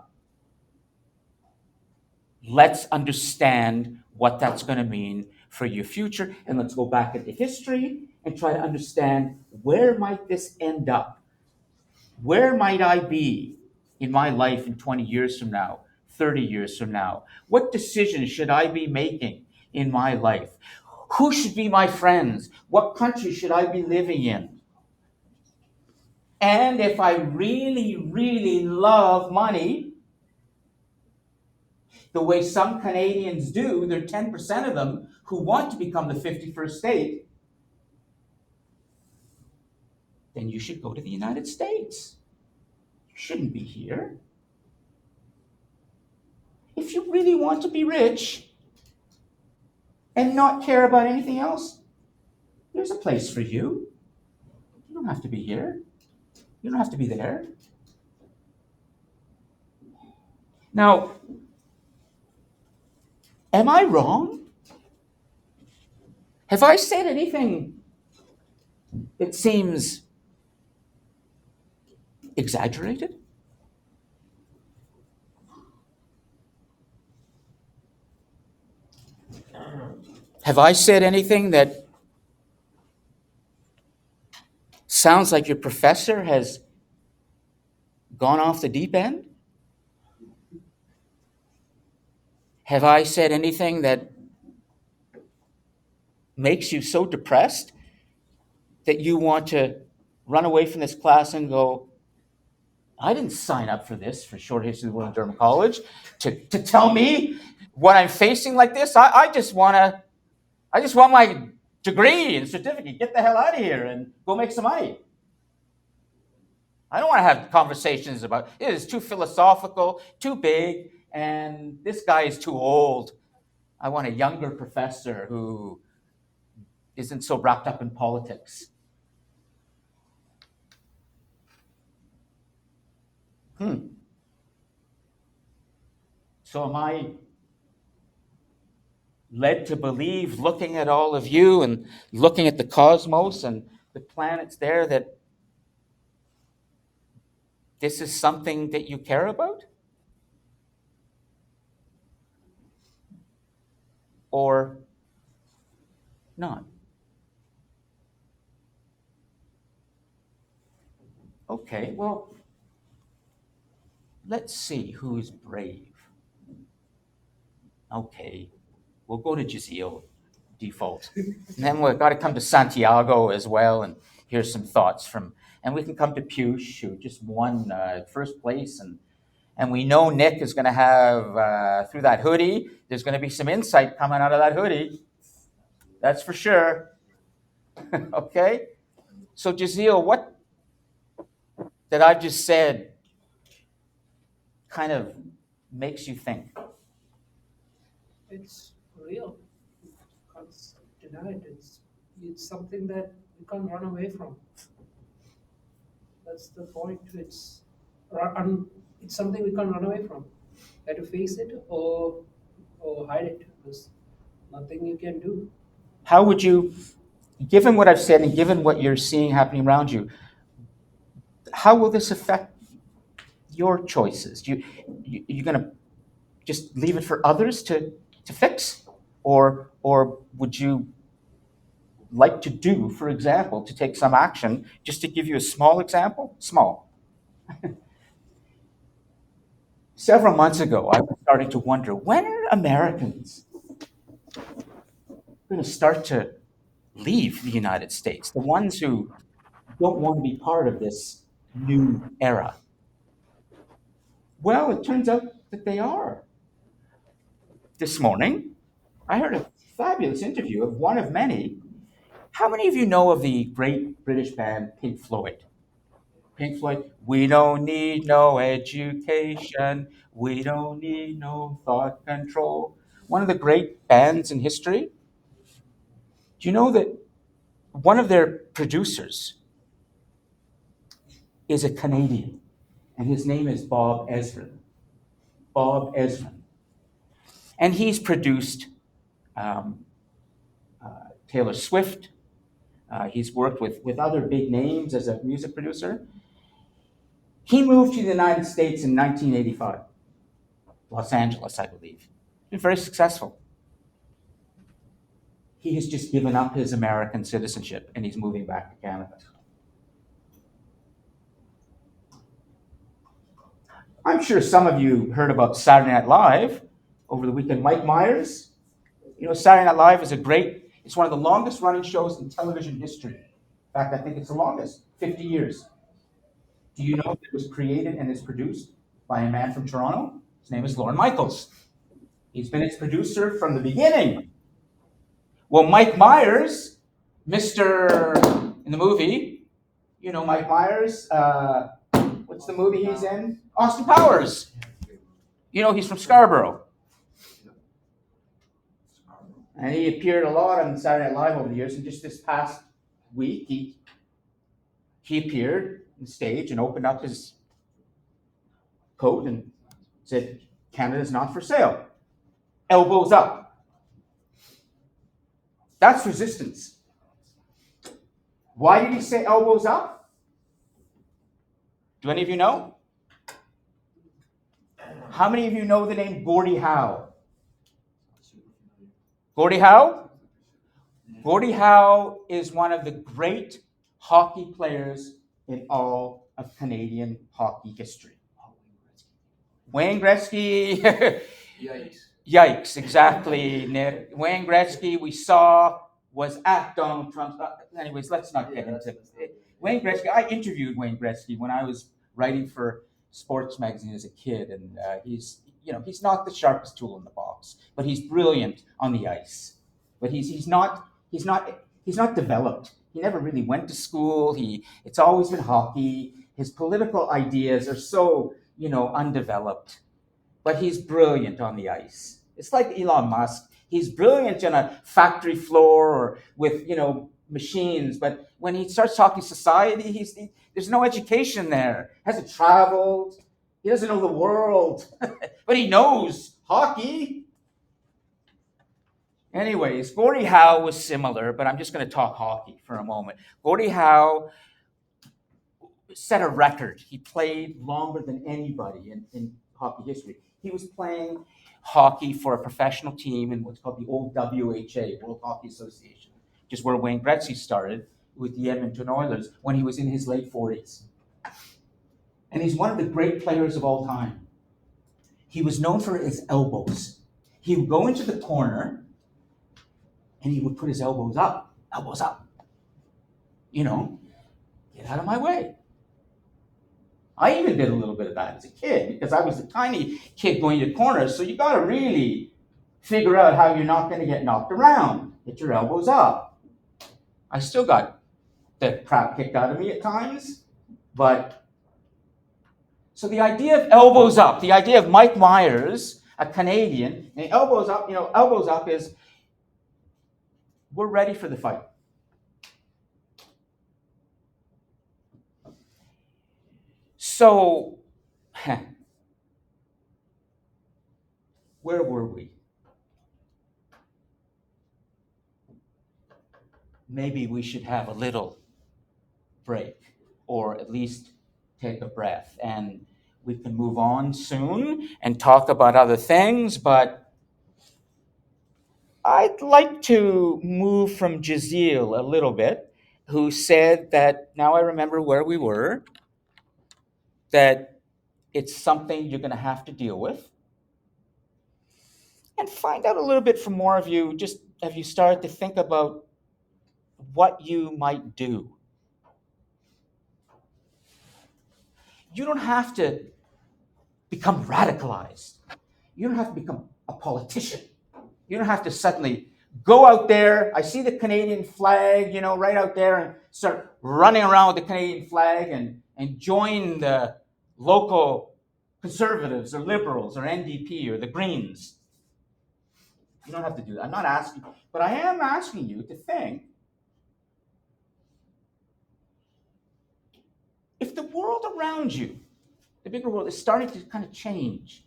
Speaker 1: Let's understand what that's going to mean for your future, and let's go back into history and try to understand, where might this end up? Where might I be in my life in 20 years from now, 30 years from now? What decisions should I be making in my life? Who should be my friends? What country should I be living in? And if I really, really love money, the way some Canadians do, there are 10% of them who want to become the 51st state, then you should go to the United States. You shouldn't be here. If you really want to be rich and not care about anything else, there's a place for you. You don't have to be here. You don't have to be there. Now, am I wrong? Have I said anything that seems exaggerated? Have I said anything that sounds like your professor has gone off the deep end? Have I said anything that makes you so depressed that you want to run away from this class and go, I didn't sign up for this, for Short History of the World in Durham College, to tell me what I'm facing like this? I just want my degree and certificate. Get the hell out of here and go make some money. I don't want to have conversations about it. Is too philosophical, too big, and this guy is too old. I want a younger professor who isn't so wrapped up in politics. So am I led to believe, looking at all of you and looking at the cosmos and the planets there, that this is something that you care about? Or not? Okay, well, let's see who's brave. Okay, we'll go to Jazeel, default. And then we've got to come to Santiago as well and hear some thoughts from, and we can come to Push, who just won first place. And we know Nick is going to have, through that hoodie, there's going to be some insight coming out of that hoodie. That's for sure. Okay? So, Jazeel, what that I've just said kind of makes you think?
Speaker 2: It's real. Can't deny it. It's something that we can't run away from. That's the point. It's something we can't run away from. You have to face it or hide it. There's nothing you can do.
Speaker 1: How would you, given what I've said and given what you're seeing happening around you, how will this affect your choices? You going to just leave it for others to fix, or would you like to do, for example, to take some action? Just to give you a small example, small. Several months ago, I was starting to wonder, when are Americans going to start to leave the United States? The ones who don't want to be part of this new era. Well, it turns out that they are. This morning, I heard a fabulous interview of one of many. How many of you know of the great British band Pink Floyd? Pink Floyd, we don't need no education, we don't need no thought control. One of the great bands in history. Do you know that one of their producers is a Canadian, and his name is Bob Ezrin? Bob Ezrin. And he's produced um, Taylor Swift. He's worked with other big names as a music producer. He moved to the United States in 1985, Los Angeles, I believe. Been very successful. He has just given up his American citizenship and he's moving back to Canada. I'm sure some of you heard about Saturday Night Live over the weekend. Mike Myers, you know, Saturday Night Live is it's one of the longest running shows in television history. In fact, I think it's the longest, 50 years. Do you know that it was created and is produced by a man from Toronto? His name is Lorne Michaels. He's been its producer from the beginning. Well, Mike Myers, Mr. in the movie, you know Mike Myers, what's the movie he's in? Austin Powers. You know, he's from Scarborough. And he appeared a lot on Saturday Night Live over the years. And just this past week, he appeared on stage and opened up his coat and said, Canada's not for sale. Elbows up. That's resistance. Why did he say elbows up? Do any of you know? How many of you know the name Gordie Howe? Gordie Howe? Gordie Howe is one of the great hockey players in all of Canadian hockey history. Wayne Gretzky.
Speaker 3: Yikes.
Speaker 1: Yikes, exactly, Nick. Wayne Gretzky, we saw, was at Donald Trump's. Anyways, let's not get into it. Wayne Gretzky, I interviewed Wayne Gretzky when I was writing for sports magazine as a kid, and he's not the sharpest tool in the box, but he's brilliant on the ice. But he's not developed. He never really went to school. It's always been hockey. His political ideas are so undeveloped, but he's brilliant on the ice. It's like Elon Musk. He's brilliant on a factory floor or with machines, but when he starts talking society, there's no education there. Hasn't traveled. He doesn't know the world, but he knows hockey. Anyways, Gordie Howe was similar, but I'm just going to talk hockey for a moment. Gordie Howe set a record. He played longer than anybody in hockey history. He was playing hockey for a professional team in what's called the old WHA, World Hockey Association, which is where Wayne Gretzky started with the Edmonton Oilers when he was in his late 40s. And he's one of the great players of all time. He was known for his elbows. He would go into the corner and he would put his elbows up. Get out of my way. I even did a little bit of that as a kid because I was a tiny kid going to corners. So you got to really figure out how you're not going to get knocked around. Get your elbows up. I still got the crap kicked out of me at times, but so the idea of elbows up, the idea of Mike Myers, a Canadian, and elbows up is we're ready for the fight. So, where were we? maybe we should have a little break, or at least take a breath, and we can move on soon and talk about other things. But I'd like to move from Jazeel a little bit, who said that, now I remember where we were, that it's something you're going to have to deal with, and find out a little bit from more of you. Just have you started to think about what you might do? You don't have to become radicalized. You don't have to become a politician. You don't have to suddenly go out there. I see the Canadian flag, right out there, and start running around with the Canadian flag and join the local conservatives or liberals or NDP or the Greens. You don't have to do that. I'm not asking, but I am asking you to think, if the world around you, the bigger world, is starting to kind of change,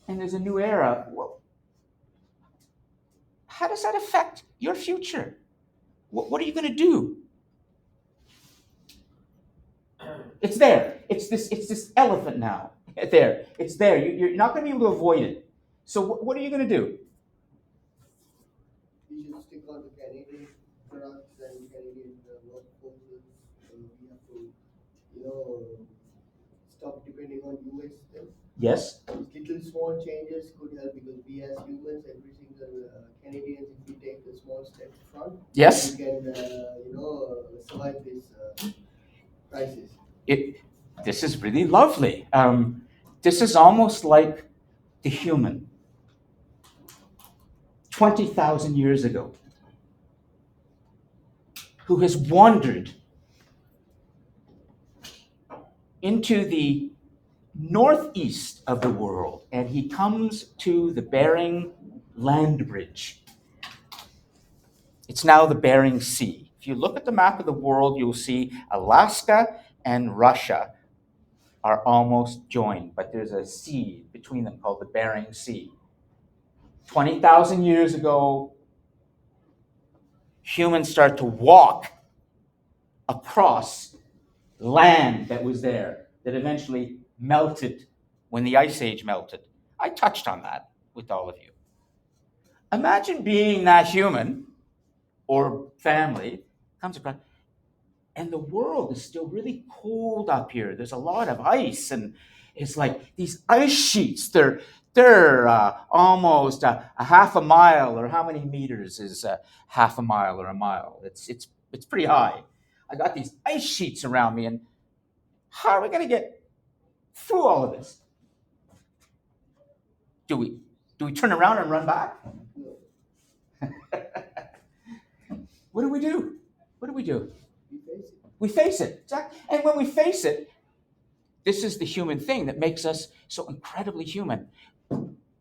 Speaker 1: and there's a new era, well, how does that affect your future? What are you going to do? It's there. It's this elephant now. There. It's there. You're not going to be able to avoid it. So what are you going to do?
Speaker 5: We should stick on to Canadian products and Canadian workforces. We have to, stop depending on US stuff.
Speaker 1: Yes.
Speaker 5: Little small changes could help, because we as humans, every single Canadians, if we take a small step front,
Speaker 1: Yes.
Speaker 5: we can, survive this crisis.
Speaker 1: This is really lovely. This is almost like the human 20,000 years ago, who has wandered into the northeast of the world, and he comes to the Bering Land Bridge. It's now the Bering Sea. If you look at the map of the world, you'll see Alaska and Russia are almost joined, but there's a sea between them called the Bering Sea. 20,000 years ago, humans start to walk across land that was there, that eventually melted when the Ice Age melted. I touched on that with all of you. Imagine being that human or family comes across, and the world is still really cold up here. There's a lot of ice, and it's like these ice sheets. They're almost a half a mile, or how many meters is half a mile or a mile? It's pretty high. I got these ice sheets around me, and how are we going to get through all of this? Do we turn around and run back? What do we do? What do we do? We face it. Exactly. And when we face it, this is the human thing that makes us so incredibly human.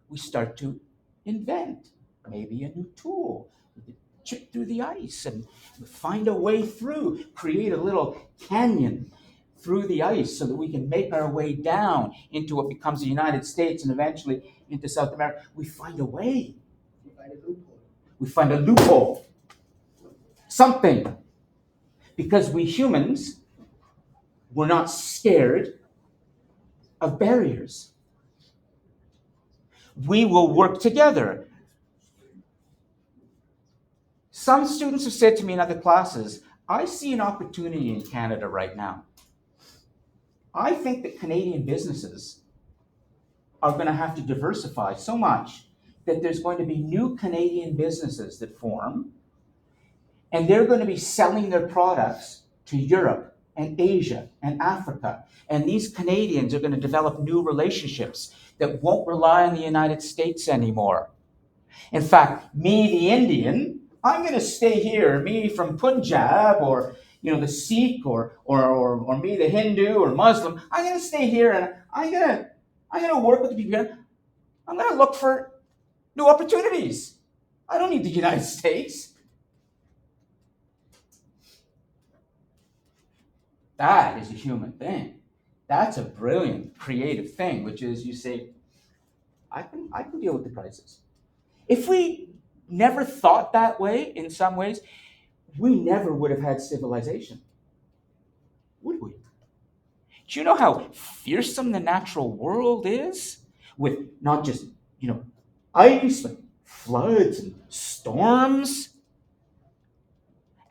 Speaker 1: We start to invent maybe a new tool. We could chip through the ice and find a way through, create a little canyon through the ice so that we can make our way down into what becomes the United States and eventually into South America. We find a way.
Speaker 5: We find a loophole.
Speaker 1: We find a loophole. Something. Because we humans, we're not scared of barriers. We will work together. Some students have said to me in other classes, I see an opportunity in Canada right now. I think that Canadian businesses are going to have to diversify so much that there's going to be new Canadian businesses that form, and they're going to be selling their products to Europe and Asia and Africa. And these Canadians are going to develop new relationships that won't rely on the United States anymore. In fact, me, the Indian, I'm going to stay here. Me from Punjab, or the Sikh, or me, the Hindu or Muslim, I'm going to stay here, and I'm going to work with the people here. I'm going to look for new opportunities. I don't need the United States. That is a human thing. That's a brilliant, creative thing, which is you say, I can deal with the crisis. If we never thought that way, in some ways, we never would have had civilization, would we? Do you know how fearsome the natural world is? With not just, ice, but floods and storms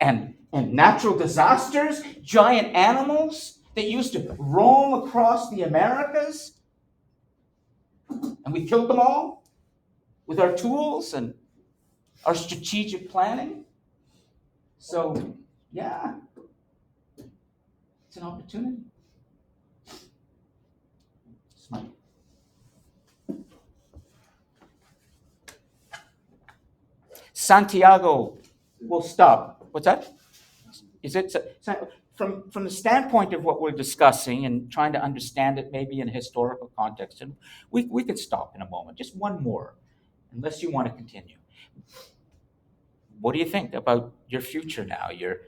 Speaker 1: and natural disasters, giant animals that used to roam across the Americas, and we killed them all with our tools and our strategic planning. So, yeah, it's an opportunity. Smart. Santiago will stop. What's that? Is it from the standpoint of what we're discussing and trying to understand it maybe in a historical context? And we could stop in a moment. Just one more, unless you want to continue. What do you think about your future now? You're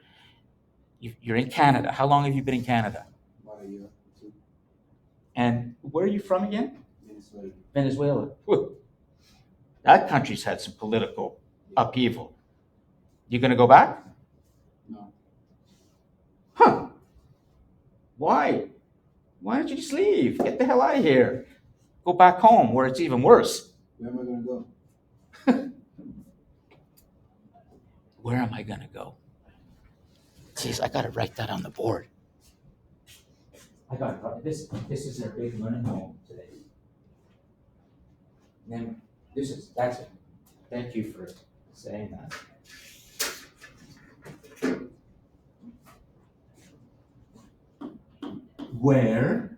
Speaker 1: in Canada. How long have you been in Canada?
Speaker 5: About a year, two,
Speaker 1: And where are you from again?
Speaker 5: Venezuela.
Speaker 1: Venezuela. Whew. That country's had some political upheaval. You gonna go back?
Speaker 5: No.
Speaker 1: Huh. Why? Why don't you just leave? Get the hell out of here. Go back home where it's even worse.
Speaker 5: Where am I gonna go?
Speaker 1: Where am I gonna go? Jeez, I gotta write that on the board. I got this. This is their big learning home today. And then that's it. Thank you for saying that. Where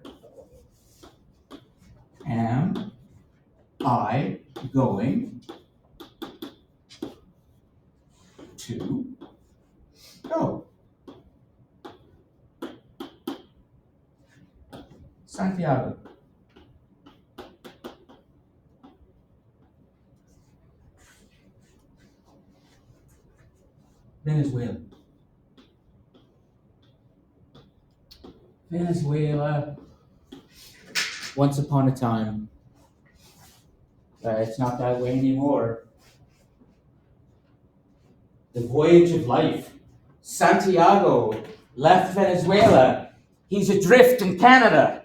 Speaker 1: am I going to go? Santiago. Venezuela. Venezuela. Once upon a time. It's not that way anymore. The voyage of life. Santiago left Venezuela. He's adrift in Canada.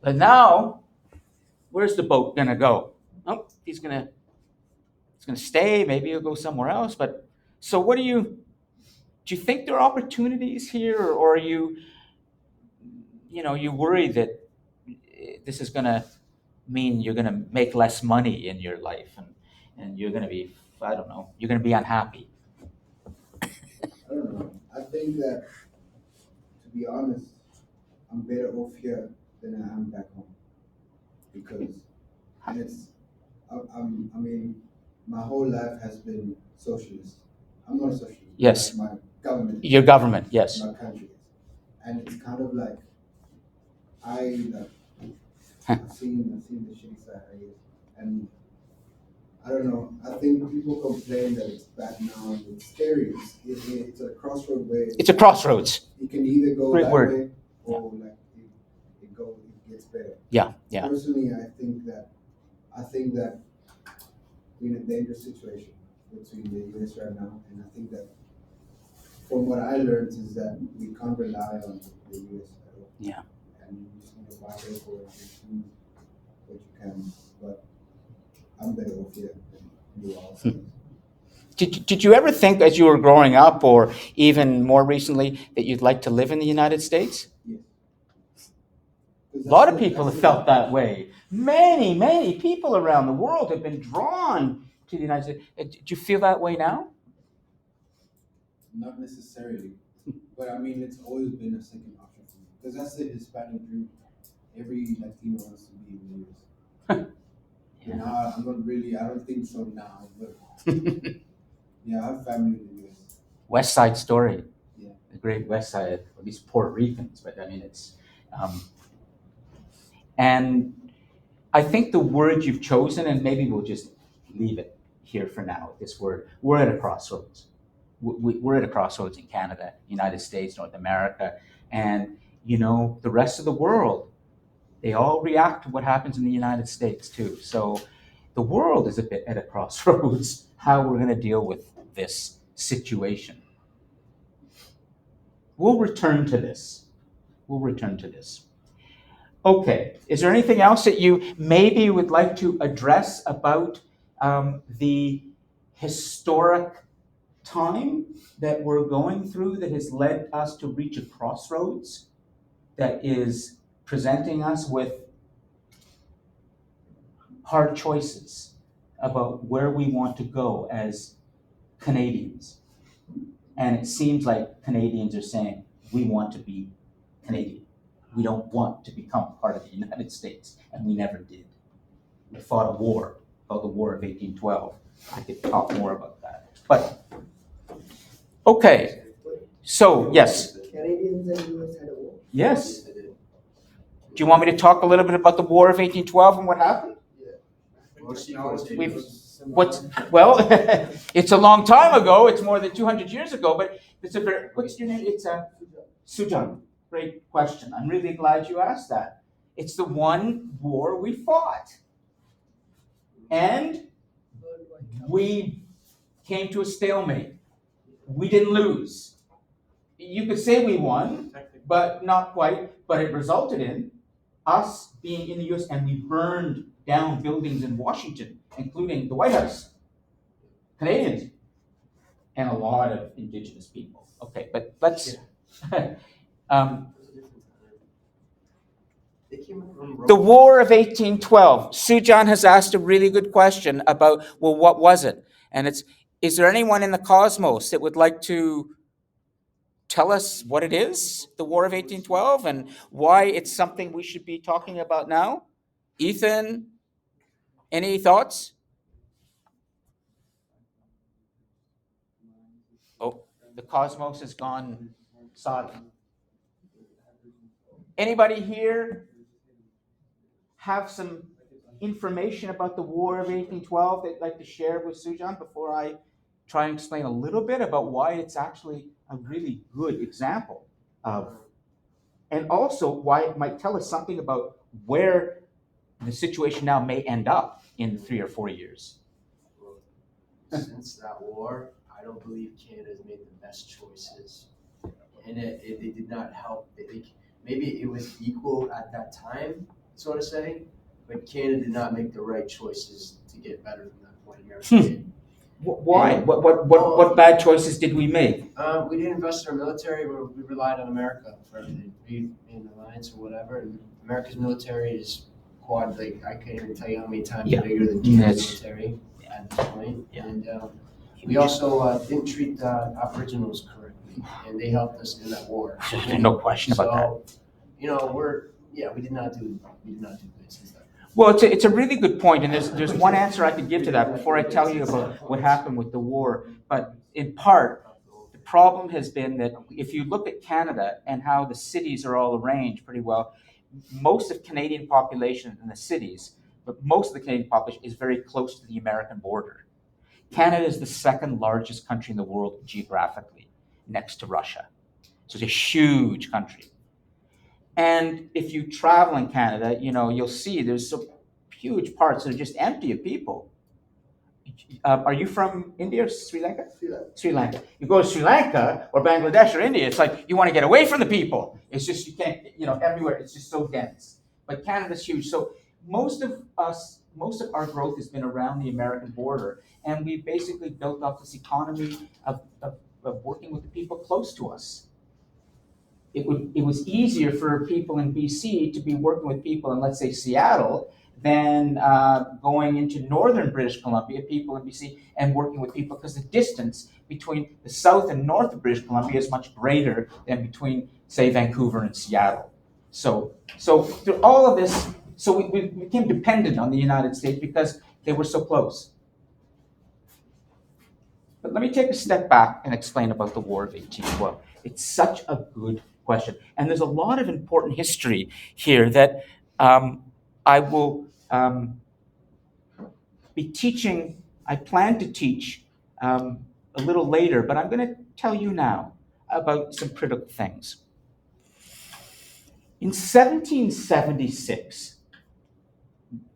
Speaker 1: But now, where's the boat gonna go? Oh, he's gonna stay. Maybe he'll go somewhere else. But so, do you think there are opportunities here, or are you worry that this is gonna mean you're gonna make less money in your life, and you're gonna be, I don't know, you're gonna be unhappy?
Speaker 5: I don't know. I think that, to be honest, I'm better off here than I am back home. Because, and I mean, my whole life has been socialist. I'm not a socialist.
Speaker 1: Yes.
Speaker 5: My government.
Speaker 1: Your government, yes.
Speaker 5: My country is. And it's kind of like, I've seen the shitty side, I guess. And I don't know. I think people complain that it's bad now and it's scary. It's a crossroad way.
Speaker 1: It's a crossroads.
Speaker 5: It can either go
Speaker 1: Great
Speaker 5: that
Speaker 1: word.
Speaker 5: way or like it gets better.
Speaker 1: Yeah, yeah.
Speaker 5: Personally, I think that we're in a dangerous situation between the US right now, and I think that from what I learned is that we can't rely on the US at all.
Speaker 1: Yeah.
Speaker 5: And you just need to buy it for it and do what you can. But I'm better off here than you all.
Speaker 1: Did you ever think as you were growing up, or even more recently, that you'd like to live in the United States?
Speaker 5: Yes.
Speaker 1: A lot of people have felt that way. Many people around the world have been drawn to the United States. Do you feel that way now?
Speaker 5: Not necessarily, but I mean, it's always been a second option for me because that's the Hispanic dream. Every Latino wants to be in the US.
Speaker 1: Yeah.
Speaker 5: Now, I'm not really. I don't think so now, but yeah, I have family in the US.
Speaker 1: West Side Story.
Speaker 5: Yeah.
Speaker 1: The great West Side, at least Puerto Ricans, but I mean, it's. And I think the word you've chosen, and maybe we'll just leave it here for now, this word, we're at a crossroads. We're at a crossroads in Canada, United States, North America, and the rest of the world, they all react to what happens in the United States too. So the world is a bit at a crossroads, how we're going to deal with this situation. We'll return to this. We'll return to this. Okay, is there anything else that you maybe would like to address about the historic time that we're going through that has led us to reach a crossroads that is presenting us with hard choices about where we want to go as Canadians? And it seems like Canadians are saying, we want to be Canadian. We don't want to become part of the United States, and we never did. We fought a war called the War of 1812. I could talk more about that. But, okay, so, yes.
Speaker 5: Canadians and US had a war.
Speaker 1: Yes. Do you want me to talk a little bit about the War of 1812 and what happened? Well, it's a long time ago. It's more than 200 years ago, but what's your name? It's Sujan. Great question. I'm really glad you asked that. It's the one war we fought. And we came to a stalemate. We didn't lose. You could say we won, but not quite. But it resulted in us being in the US, and we burned down buildings in Washington, including the White House. Canadians. And a lot of Indigenous people. Okay, but let's... the War of 1812. Sujan has asked a really good question about, well, what was it? And is there anyone in the cosmos that would like to tell us what it is, the War of 1812, and why it's something we should be talking about now? Ethan, any thoughts? Oh, the cosmos has gone silent. Anybody here have some information about the War of 1812 they'd like to share with Sujan before I try and explain a little bit about why it's actually a really good example of, and also why it might tell us something about where the situation now may end up in 3 or 4 years?
Speaker 3: Since that war, I don't believe Canada's made the best choices, and it did not help. Maybe it was equal at that time, so to say, but Canada did not make the right choices to get better from that point. America did.
Speaker 1: Why?
Speaker 3: And-
Speaker 1: What bad choices did we make?
Speaker 3: We didn't invest in our military. We relied on America for everything. We in alliance or whatever. And America's military is quad. Like I can't even tell you how many times bigger than Canada's military at this point.
Speaker 1: Yeah.
Speaker 3: And we also didn't treat the Aboriginals correctly, and they helped us in that war.
Speaker 1: No question about that.
Speaker 3: So, you know, we did not do good since then.
Speaker 1: Well, it's a really good point, and there's one answer I could give to that before I tell you about what happened with the war. But in part, the problem has been that if you look at Canada and how the cities are all arranged pretty well, most of Canadian population in the cities, but most of the Canadian population is very close to the American border. Canada is the second largest country in the world geographically, next to Russia. So it's a huge country. And if you travel in Canada, you'll see there's some huge parts that are just empty of people. Are you from India or Sri Lanka? Sri Lanka. You go to Sri Lanka or Bangladesh or India, it's like you want to get away from the people. It's just, you can't, everywhere, it's just so dense. But Canada's huge. So most of our growth has been around the American border. And we basically built up this economy of working with the people close to us. It was easier for people in BC to be working with people in, let's say, Seattle than going into northern British Columbia, people in BC, and working with people, because the distance between the south and north of British Columbia is much greater than between, say, Vancouver and Seattle. So through all of this, so we became dependent on the United States because they were so close. But let me take a step back and explain about the War of 1812. It's such a good question. And there's a lot of important history here that I will be teaching. I plan to teach a little later, but I'm going to tell you now about some critical things. In 1776,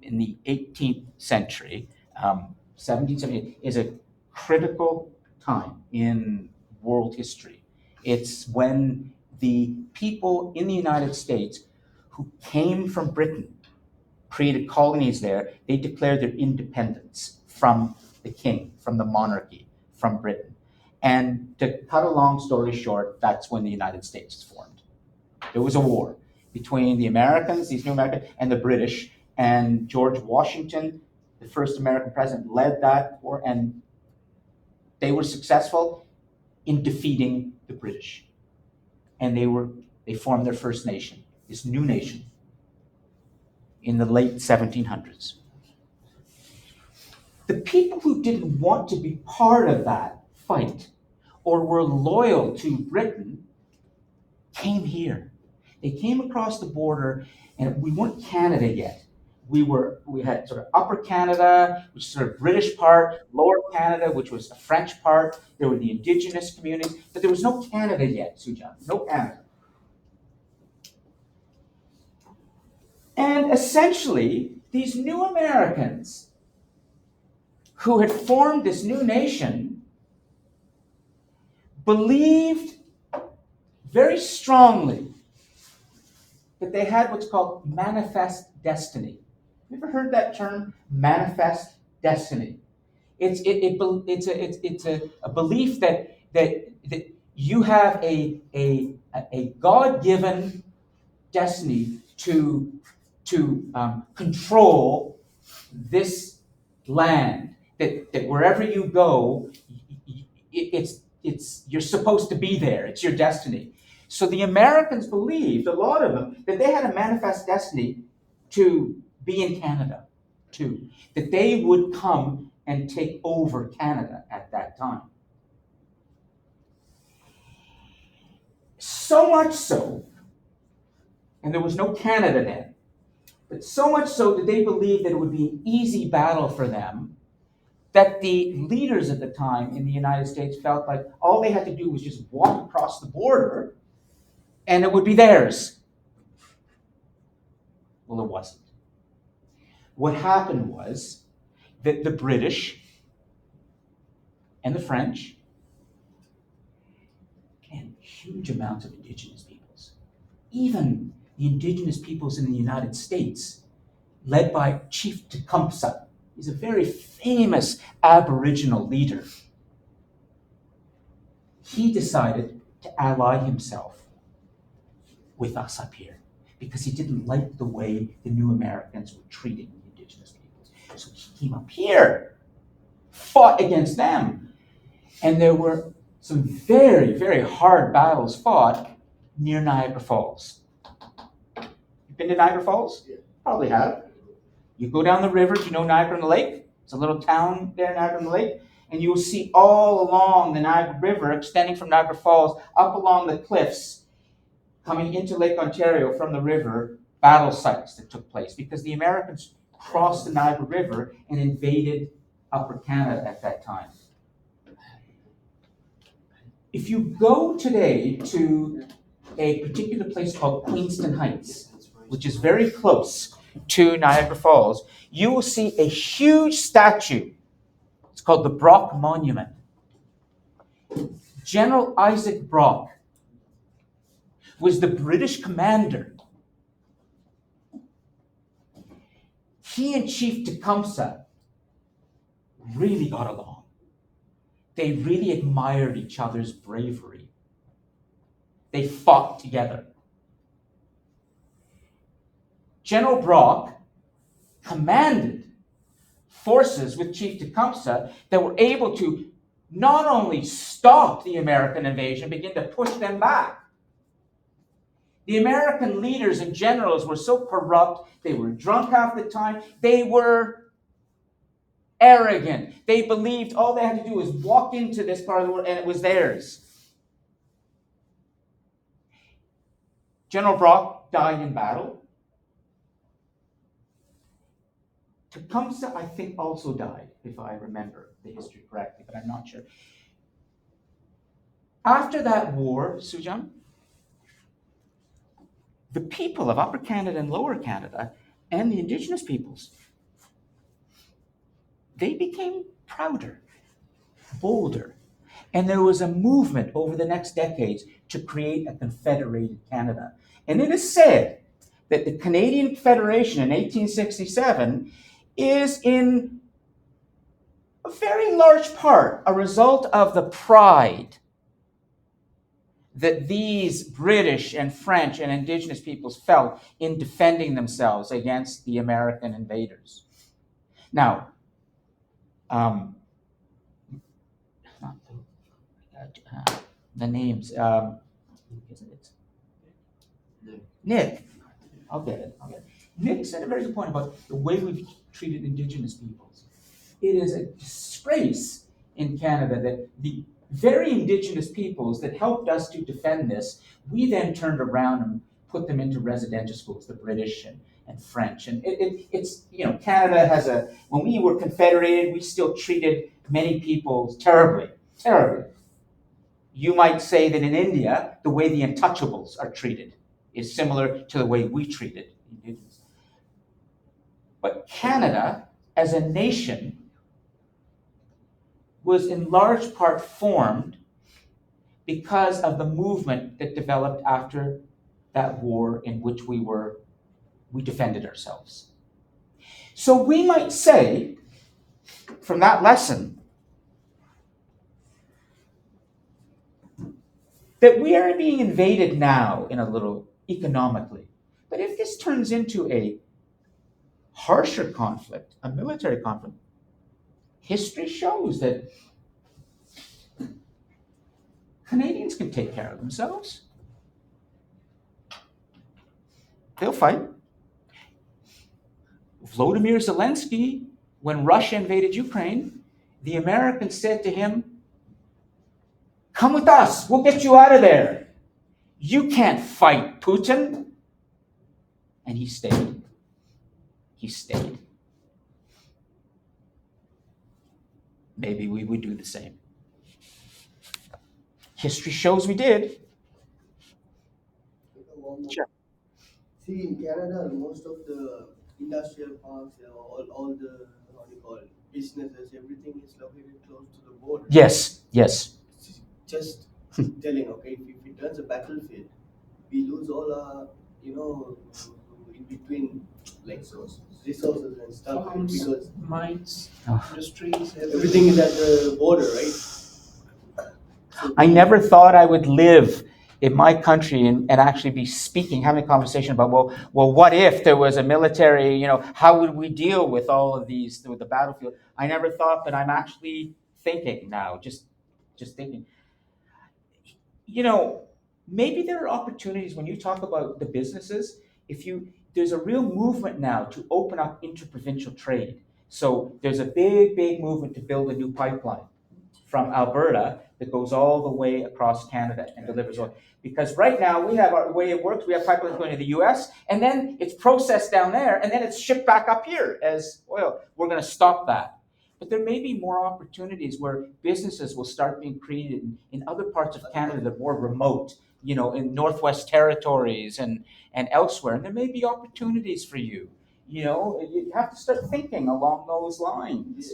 Speaker 1: in the 18th century, 1778 is a critical time in world history. It's when the people in the United States who came from Britain, created colonies there, they declared their independence from the king, from the monarchy, from Britain. And to cut a long story short, that's when the United States was formed. There was a war between the Americans, these new Americans, and the British, and George Washington, the first American president, led that war, and they were successful in defeating the British. And they formed their first nation, this new nation, in the late 1700s. The people who didn't want to be part of that fight or were loyal to Britain came here. They came across the border, and we weren't Canada yet. We had sort of Upper Canada, which is sort of British part, Lower Canada, which was a French part. There were the indigenous communities, but there was no Canada yet, Sujan, no Canada. And essentially, these new Americans who had formed this new nation believed very strongly that they had what's called manifest destiny. You ever heard that term, manifest destiny? It's a belief that you have a God-given destiny to control this land. That wherever you go, you're supposed to be there. It's your destiny. So the Americans believed, a lot of them, that they had a manifest destiny to be in Canada, too. That they would come and take over Canada at that time. So much so, and there was no Canada then, but so much so that they believed that it would be an easy battle for them, that the leaders at the time in the United States felt like all they had to do was just walk across the border and it would be theirs. Well, it wasn't. What happened was that the British and the French and huge amounts of indigenous peoples, even the indigenous peoples in the United States, led by Chief Tecumseh. He's a very famous Aboriginal leader. He decided to ally himself with us up here because he didn't like the way the new Americans were treating the indigenous peoples. So he came up here, fought against them, and there were some very, very hard battles fought near Niagara Falls. You've been to Niagara Falls?
Speaker 3: Yeah.
Speaker 1: Probably have. You go down the river, do you know Niagara-on-the-Lake? It's a little town there, Niagara-on-the-Lake. And you'll see all along the Niagara River, extending from Niagara Falls, up along the cliffs, coming into Lake Ontario from the river, battle sites that took place. Because the Americans crossed the Niagara River and invaded Upper Canada at that time. If you go today to a particular place called Queenston Heights, which is very close to Niagara Falls, you will see a huge statue. It's called the Brock Monument. General Isaac Brock was the British commander. He and Chief Tecumseh really got along. They really admired each other's bravery. They fought together. General Brock commanded forces with Chief Tecumseh that were able to not only stop the American invasion, begin to push them back. The American leaders and generals were so corrupt, they were drunk half the time, they were arrogant. They believed all they had to do was walk into this part of the world and it was theirs. General Brock died in battle. Tecumseh, I think, also died, if I remember the history correctly, but I'm not sure. After that war, Sujan, the people of Upper Canada and Lower Canada and the indigenous peoples, they became prouder, bolder. And there was a movement over the next decades to create a confederated Canada. And it is said that the Canadian Federation in 1867 is in a very large part a result of the pride that these British and French and Indigenous peoples felt in defending themselves against the American invaders. Now, not the names. Nick. I'll get it. Nick said a very good point about the way we've treated Indigenous peoples. It is a disgrace in Canada that the very Indigenous peoples that helped us to defend this, we then turned around and put them into residential schools, the British and French. And it's, Canada has when we were confederated, we still treated many people terribly, terribly. You might say that in India, the way the untouchables are treated is similar to the way we treated Indigenous. But Canada, as a nation, was in large part formed because of the movement that developed after that war in which we defended ourselves. So we might say, from that lesson, that we are being invaded now in a little economically. But if this turns into a harsher conflict, a military conflict, history shows that Canadians can take care of themselves. They'll fight. Volodymyr Zelensky, when Russia invaded Ukraine, the Americans said to him, "Come with us, we'll get you out of there. You can't fight Putin." And he stayed. He stayed. Maybe we would do the same. History shows we did. Sure.
Speaker 6: See, in Canada, most of the industrial parks, all the businesses, everything is located close to the border.
Speaker 1: Yes.
Speaker 6: Just telling, okay, if it turns a battlefield, we lose all our, in between, like resources and stuff, right?
Speaker 2: Farms,
Speaker 6: Because
Speaker 2: mines,
Speaker 1: Oh.
Speaker 2: industries,
Speaker 6: everything is at the border, right? So
Speaker 1: I never thought I would live in my country and actually be speaking, having a conversation about, well, what if there was a military, how would we deal with all of these, with the battlefield? I never thought, but I'm actually thinking now, just thinking. Maybe there are opportunities when you talk about the businesses, there's a real movement now to open up interprovincial trade. So there's a big movement to build a new pipeline from Alberta that goes all the way across Canada and delivers oil. Because right now we have our way it works, we have pipelines going to the US, and then it's processed down there, and then it's shipped back up here as oil. We're going to stop that. But there may be more opportunities where businesses will start being created in other parts of Canada that are more remote, in Northwest Territories and elsewhere. And there may be opportunities for you. You have to start thinking along those lines,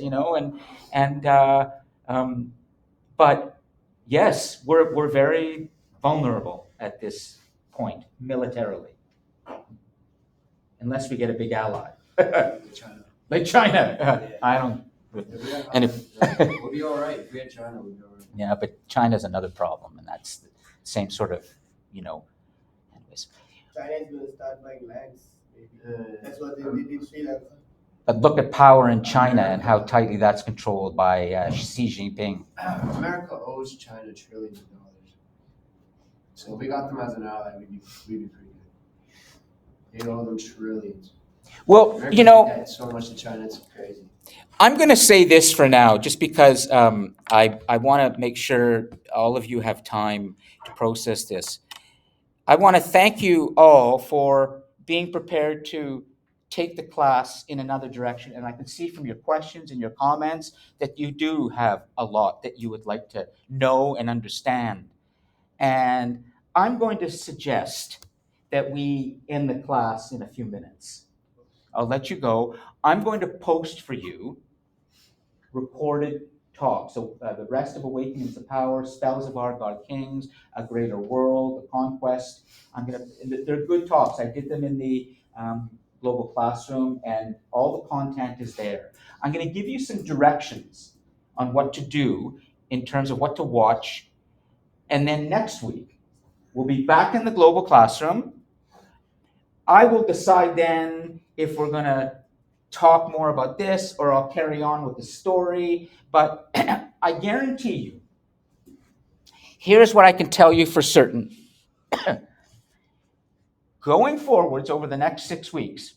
Speaker 1: but yes, we're very vulnerable at this point militarily, unless we get a big ally,
Speaker 3: China.
Speaker 1: like China. I don't.
Speaker 3: If we had,
Speaker 1: And if-
Speaker 3: we'll be all right. If we had China, we'd be all right.
Speaker 1: Yeah, but China's another problem, and that's the same sort of, Anyways,
Speaker 6: China is going to start buying lands, maybe. That's what they
Speaker 3: Um,
Speaker 6: did in Sri Lanka.
Speaker 1: but look at power in China and how tightly that's controlled by Xi Jinping.
Speaker 3: America owes China trillions of dollars. So if we got them as an ally, we'd be pretty good. They owe them trillions.
Speaker 1: Well,
Speaker 3: America's debt so much to China, it's crazy.
Speaker 1: I'm going to say this for now, just because I want to make sure all of you have time to process this. I want to thank you all for being prepared to take the class in another direction. And I can see from your questions and your comments that you do have a lot that you would like to know and understand. And I'm going to suggest that we end the class in a few minutes. I'll let you go. I'm going to post for you recorded talk. So the rest of Awakenings to Power, Spells of Our God Kings, A Greater World, The Conquest. They're good talks. I did them in the Global Classroom, and all the content is there. I'm going to give you some directions on what to do in terms of what to watch. And then next week, we'll be back in the Global Classroom. I will decide then if we're going to talk more about this or I'll carry on with the story. But I guarantee you, here's what I can tell you for certain. Going forwards over the next 6 weeks,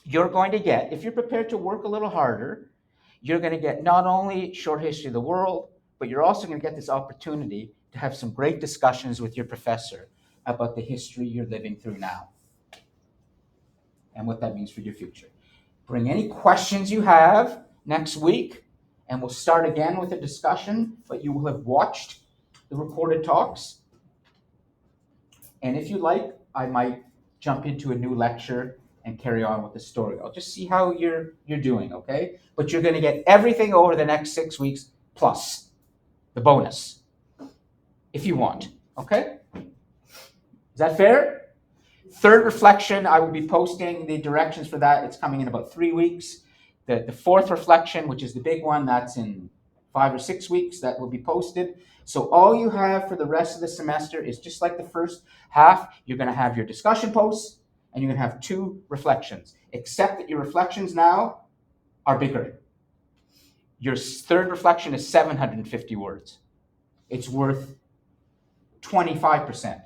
Speaker 1: you're going to get, if you're prepared to work a little harder, you're going to get not only short history of the world, but you're also going to get this opportunity to have some great discussions with your professor about the history you're living through now and what that means for your future. Bring any questions you have next week, and we'll start again with a discussion, but you will have watched the recorded talks. And if you like, I might jump into a new lecture and carry on with the story. I'll just see how you're doing, okay? But you're going to get everything over the next 6 weeks plus the bonus, if you want, okay? Is that fair? Third reflection, I will be posting the directions for that. It's coming in about 3 weeks. The fourth reflection, which is the big one, that's in 5 or 6 weeks. That will be posted. So all you have for the rest of the semester is just like the first half. You're going to have your discussion posts, and you're going to have 2 reflections, except that your reflections now are bigger. Your third reflection is 750 words. It's worth 25%.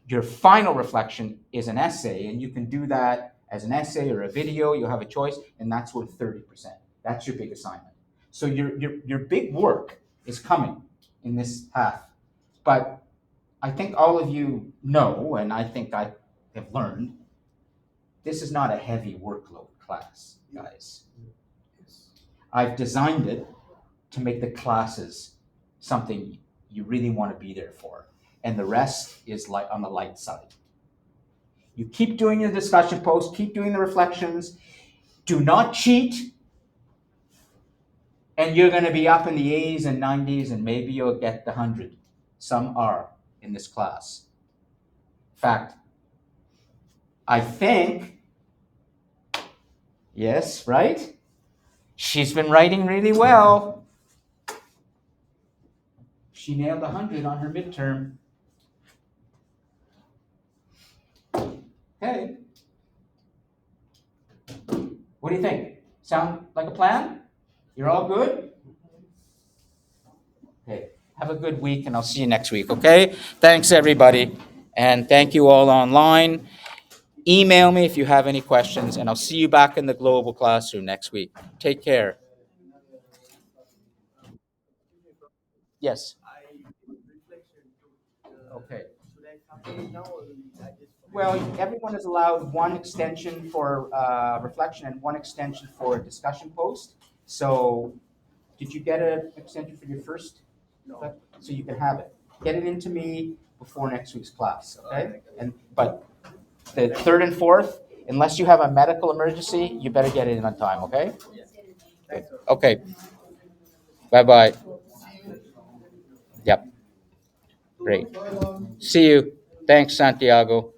Speaker 1: Your final reflection is an essay, and you can do that as an essay or a video. You'll have a choice, and that's worth 30%. That's your big assignment. So your big work is coming in this half. But I think all of you know, and I think I have learned, this is not a heavy workload class, guys. I've designed it to make the classes something you really want to be there for. And the rest is like on the light side. You keep doing your discussion posts, keep doing the reflections. Do not cheat. And you're going to be up in the 80s and 90s, and maybe you'll get the 100. Some are in this class. In fact, I think, yes, right? She's been writing really well. She nailed 100 on her midterm. Okay. What do you think? Sound like a plan? You're all good? Okay. Have a good week, and I'll see you next week, okay? Thanks, everybody. And thank you all online. Email me if you have any questions, and I'll see you back in the Global Classroom next week. Take care. Yes. Okay.
Speaker 6: Should I copy it now or I just?
Speaker 1: Well, everyone is allowed one extension for reflection and one extension for a discussion post. So, did you get an extension for your first?
Speaker 6: No.
Speaker 1: So you can have it. Get it into me before next week's class, okay? But the third and fourth, unless you have a medical emergency, you better get it in on time, okay? Good. Okay. Bye-bye. Yep. Great. See you. Thanks, Santiago.